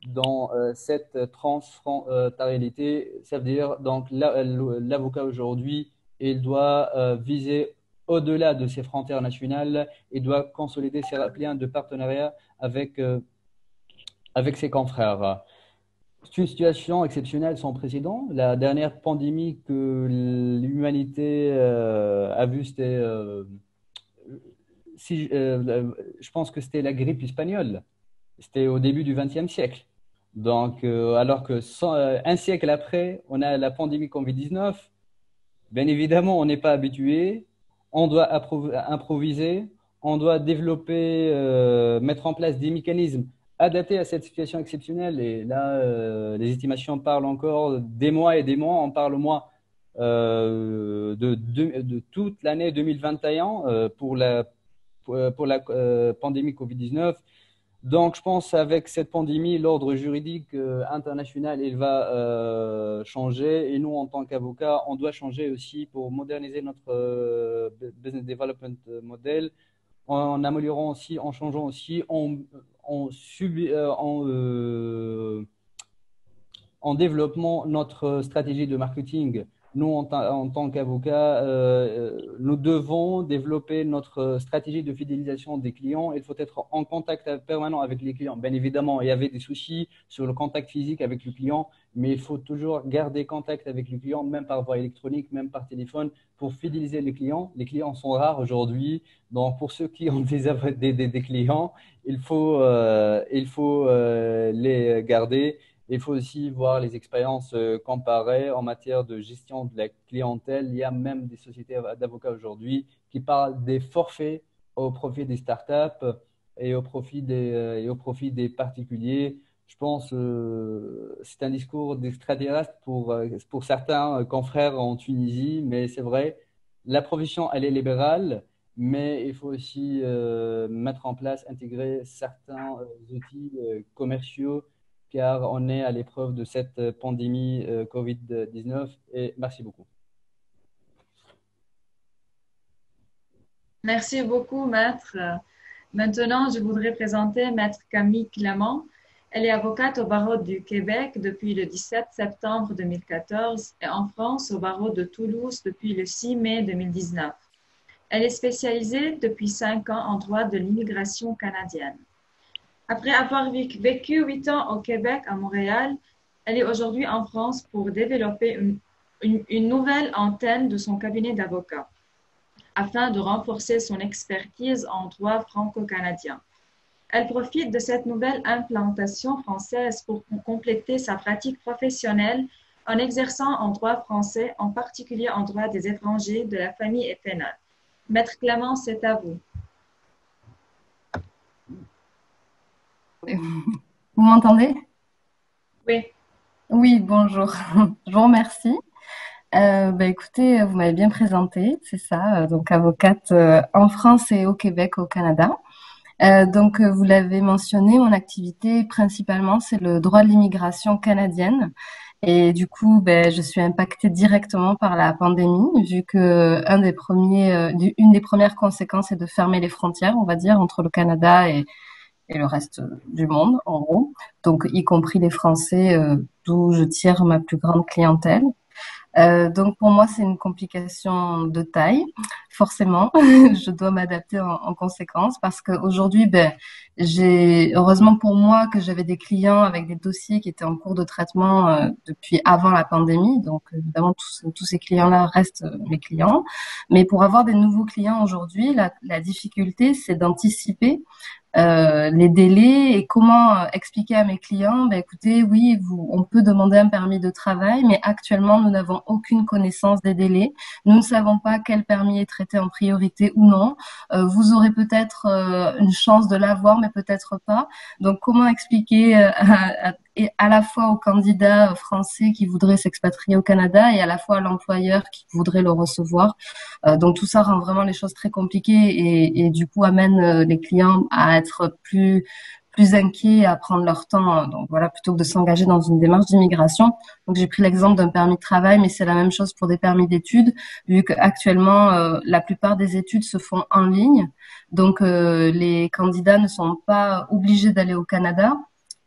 dans cette transfrontalité. Ça veut dire donc l'avocat aujourd'hui, il doit viser au-delà de ses frontières nationales, il doit consolider ses liens de partenariat avec ses confrères. C'est une situation exceptionnelle sans précédent. La dernière pandémie que l'humanité a vue, c'était, je pense que c'était la grippe espagnole. C'était au début du XXe siècle. Donc, alors que un siècle après, on a la pandémie Covid-19. Bien évidemment, on n'est pas habitué. On doit improviser. On doit développer, mettre en place des mécanismes adaptés à cette situation exceptionnelle. Et là, les estimations parlent encore des mois et des mois. On parle au moins de toute l'année 2021 pour la pandémie Covid-19. Donc, je pense qu'avec cette pandémie, l'ordre juridique international, il va changer. Et nous, en tant qu'avocats, on doit changer aussi pour moderniser notre business development model, en améliorant aussi, en changeant aussi, en développant notre stratégie de marketing. Nous, en tant qu'avocats, nous devons développer notre stratégie de fidélisation des clients. Il faut être en contact permanent avec les clients. Bien évidemment, il y avait des soucis sur le contact physique avec le client, mais il faut toujours garder contact avec le client, même par voie électronique, même par téléphone, pour fidéliser les clients. Les clients sont rares aujourd'hui. Donc, pour ceux qui ont des clients, il faut les garder. Il faut aussi voir les expériences comparées en matière de gestion de la clientèle. Il y a même des sociétés d'avocats aujourd'hui qui parlent des forfaits au profit des startups et au profit des particuliers. Je pense que c'est un discours d'extraterrestre pour certains confrères en Tunisie, mais c'est vrai, la profession, elle est libérale, mais il faut aussi mettre en place, intégrer certains outils commerciaux, car on est à l'épreuve de cette pandémie Covid-19. Et merci beaucoup. Merci beaucoup, Maître. Maintenant, je voudrais présenter Maître Camille Clément. Elle est avocate au barreau du Québec depuis le 17 septembre 2014 et en France au barreau de Toulouse depuis le 6 mai 2019. Elle est spécialisée depuis 5 ans en droit de l'immigration canadienne. Après avoir vécu 8 ans au Québec, à Montréal, elle est aujourd'hui en France pour développer une nouvelle antenne de son cabinet d'avocat afin de renforcer son expertise en droit franco-canadien. Elle profite de cette nouvelle implantation française pour compléter sa pratique professionnelle en exerçant en droit français, en particulier en droit des étrangers, de la famille et pénal. Maître Clément, c'est à vous. Vous m'entendez? Oui. Oui, bonjour. Je vous remercie. Écoutez, vous m'avez bien présenté, c'est ça, donc avocate en France et au Québec, au Canada. Vous l'avez mentionné, mon activité principalement, c'est le droit de l'immigration canadienne. Et du coup, je suis impactée directement par la pandémie, vu que une des premières conséquences est de fermer les frontières, on va dire, entre le Canada et le reste du monde, en gros. Donc, y compris les Français, d'où je tire ma plus grande clientèle. Donc, pour moi, c'est une complication de taille. Forcément, je dois m'adapter en conséquence parce qu'aujourd'hui, heureusement pour moi que j'avais des clients avec des dossiers qui étaient en cours de traitement depuis avant la pandémie. Donc, évidemment, tous ces clients-là restent mes clients. Mais pour avoir des nouveaux clients aujourd'hui, la difficulté, c'est d'anticiper les délais et comment expliquer à mes clients, écoutez, oui, on peut demander un permis de travail, mais actuellement, nous n'avons aucune connaissance des délais. Nous ne savons pas quel permis est traité en priorité ou non. Vous aurez peut-être une chance de l'avoir, mais peut-être pas. Donc, comment expliquer à la fois aux candidats français qui voudraient s'expatrier au Canada et à la fois à l'employeur qui voudrait le recevoir. Donc, tout ça rend vraiment les choses très compliquées et du coup amène les clients à être plus plus inquiets à prendre leur temps, donc voilà, plutôt que de s'engager dans une démarche d'immigration. Donc j'ai pris l'exemple d'un permis de travail, mais c'est la même chose pour des permis d'études, vu qu'actuellement la plupart des études se font en ligne. Donc les candidats ne sont pas obligés d'aller au Canada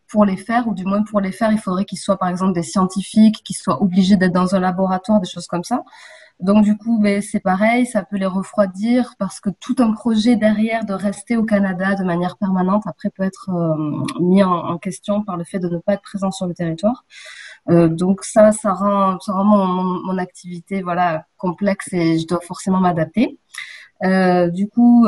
pour les faire, ou du moins pour les faire, il faudrait qu'ils soient par exemple des scientifiques, qu'ils soient obligés d'être dans un laboratoire, des choses comme ça. Donc du coup, ben, c'est pareil, ça peut les refroidir parce que tout un projet derrière de rester au Canada de manière permanente après peut être mis en question par le fait de ne pas être présent sur le territoire. Donc ça rend mon activité voilà complexe et je dois forcément m'adapter. Du coup,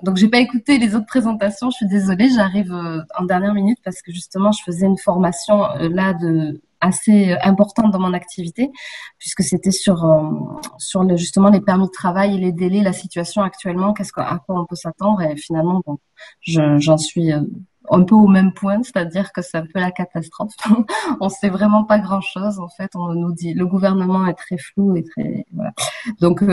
donc j'ai pas écouté les autres présentations. Je suis désolée, j'arrive en dernière minute parce que justement je faisais une formation là de assez importante dans mon activité puisque c'était sur justement les permis de travail et les délais, la situation actuellement, à quoi on peut s'attendre et finalement bon, j'en suis un peu au même point, c'est-à-dire que c'est un peu la catastrophe. On sait vraiment pas grand-chose en fait. On nous dit, le gouvernement est très flou et très voilà. Donc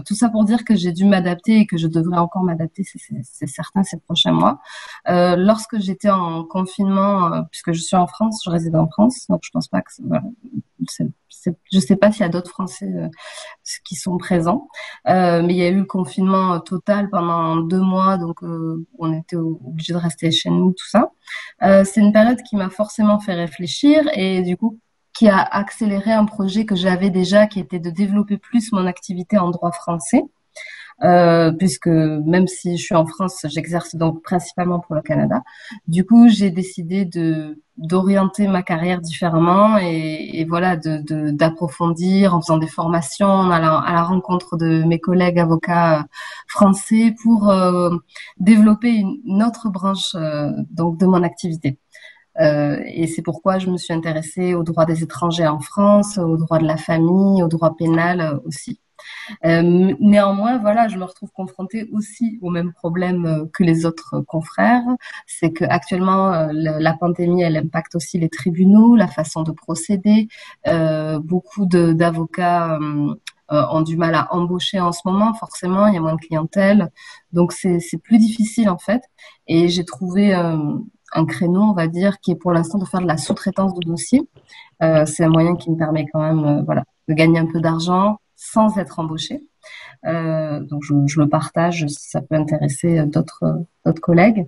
tout ça pour dire que j'ai dû m'adapter et que je devrais encore m'adapter, c'est certain, ces prochains mois. Lorsque j'étais en confinement, puisque je suis en France, je réside en France, donc je pense pas que voilà, je sais pas s'il y a d'autres Français qui sont présents, mais il y a eu le confinement total pendant 2 mois, donc on était obligé de rester chez nous, tout ça. C'est une période qui m'a forcément fait réfléchir et du coup qui a accéléré un projet que j'avais déjà, qui était de développer plus mon activité en droit français. Puisque même si je suis en France, j'exerce donc principalement pour le Canada. Du coup, j'ai décidé d'orienter ma carrière différemment et voilà, d'approfondir en faisant des formations, en allant à la rencontre de mes collègues avocats français pour développer une autre branche donc de mon activité. Et c'est pourquoi je me suis intéressée au droit des étrangers en France, au droit de la famille, au droit pénal aussi. Néanmoins, voilà, je me retrouve confrontée aussi au même problème que les autres confrères. C'est que actuellement, la pandémie, elle impacte aussi les tribunaux, la façon de procéder. Beaucoup d'avocats ont du mal à embaucher en ce moment. Forcément, il y a moins de clientèle, donc c'est plus difficile en fait. Et j'ai trouvé un créneau, on va dire, qui est pour l'instant de faire de la sous-traitance de dossiers. C'est un moyen qui me permet quand même, voilà, de gagner un peu d'argent sans être embauché. Donc je le partage si ça peut intéresser d'autres collègues.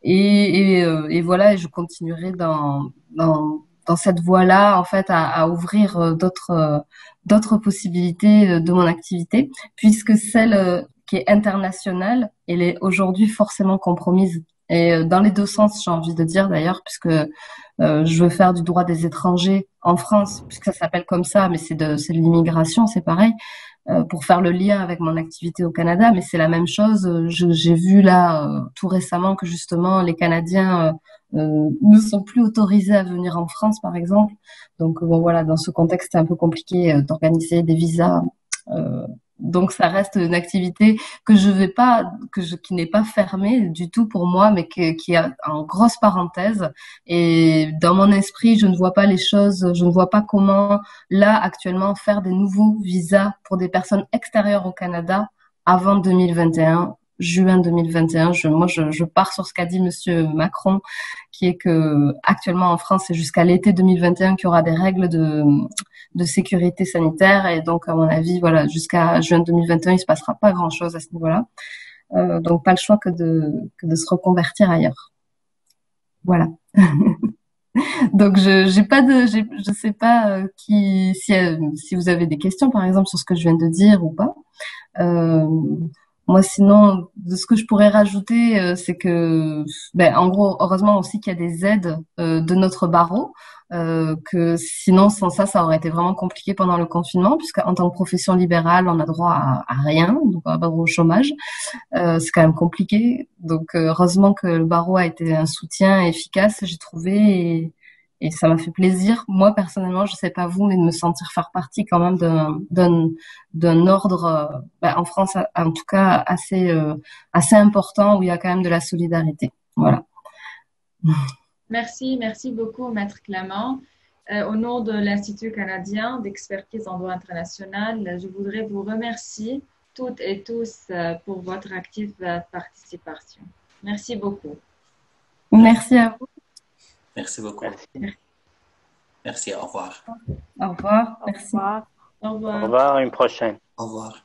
Et voilà, je continuerai dans cette voie-là en fait à ouvrir d'autres possibilités de mon activité, puisque celle qui est internationale, elle est aujourd'hui forcément compromise. Et dans les deux sens, j'ai envie de dire d'ailleurs, puisque je veux faire du droit des étrangers en France, puisque ça s'appelle comme ça, mais c'est de l'immigration, c'est pareil, pour faire le lien avec mon activité au Canada, mais c'est la même chose. J'ai vu là tout récemment que justement les Canadiens ne sont plus autorisés à venir en France, par exemple. Donc bon voilà, dans ce contexte, c'est un peu compliqué d'organiser des visas. Donc ça reste une activité qui n'est pas fermée du tout pour moi, mais qui est en grosse parenthèse. Et dans mon esprit, je ne vois pas les choses, je ne vois pas comment là actuellement faire des nouveaux visas pour des personnes extérieures au Canada avant 2021. Juin 2021, je pars sur ce qu'a dit Monsieur Macron, qui est que actuellement en France, c'est jusqu'à l'été 2021 qu'il y aura des règles de sécurité sanitaire, et donc à mon avis, voilà, jusqu'à juin 2021, il se passera pas grand-chose à ce niveau-là. Donc pas le choix que de se reconvertir ailleurs. Voilà. Donc je sais pas si vous avez des questions par exemple sur ce que je viens de dire ou pas. Moi, sinon, de ce que je pourrais rajouter, c'est que, en gros, heureusement aussi qu'il y a des aides de notre barreau, que sinon, sans ça, ça aurait été vraiment compliqué pendant le confinement, puisqu'en tant que profession libérale, on a droit à rien, donc on n'a pas droit au chômage. C'est quand même compliqué. Donc, heureusement que le barreau a été un soutien efficace, j'ai trouvé, et ça m'a fait plaisir, moi personnellement, je sais pas vous, mais de me sentir faire partie quand même d'un ordre, en France en tout cas assez important, où il y a quand même de la solidarité. Voilà. Merci beaucoup, Maître Clément. Au nom de l'Institut canadien d'expertise en droit international, je voudrais vous remercier toutes et tous pour votre active participation. Merci beaucoup. Merci à vous. Merci beaucoup. Merci. Merci, au revoir. Au revoir. Au Merci. revoir. Au Au revoir. revoir, à une prochaine. Au revoir.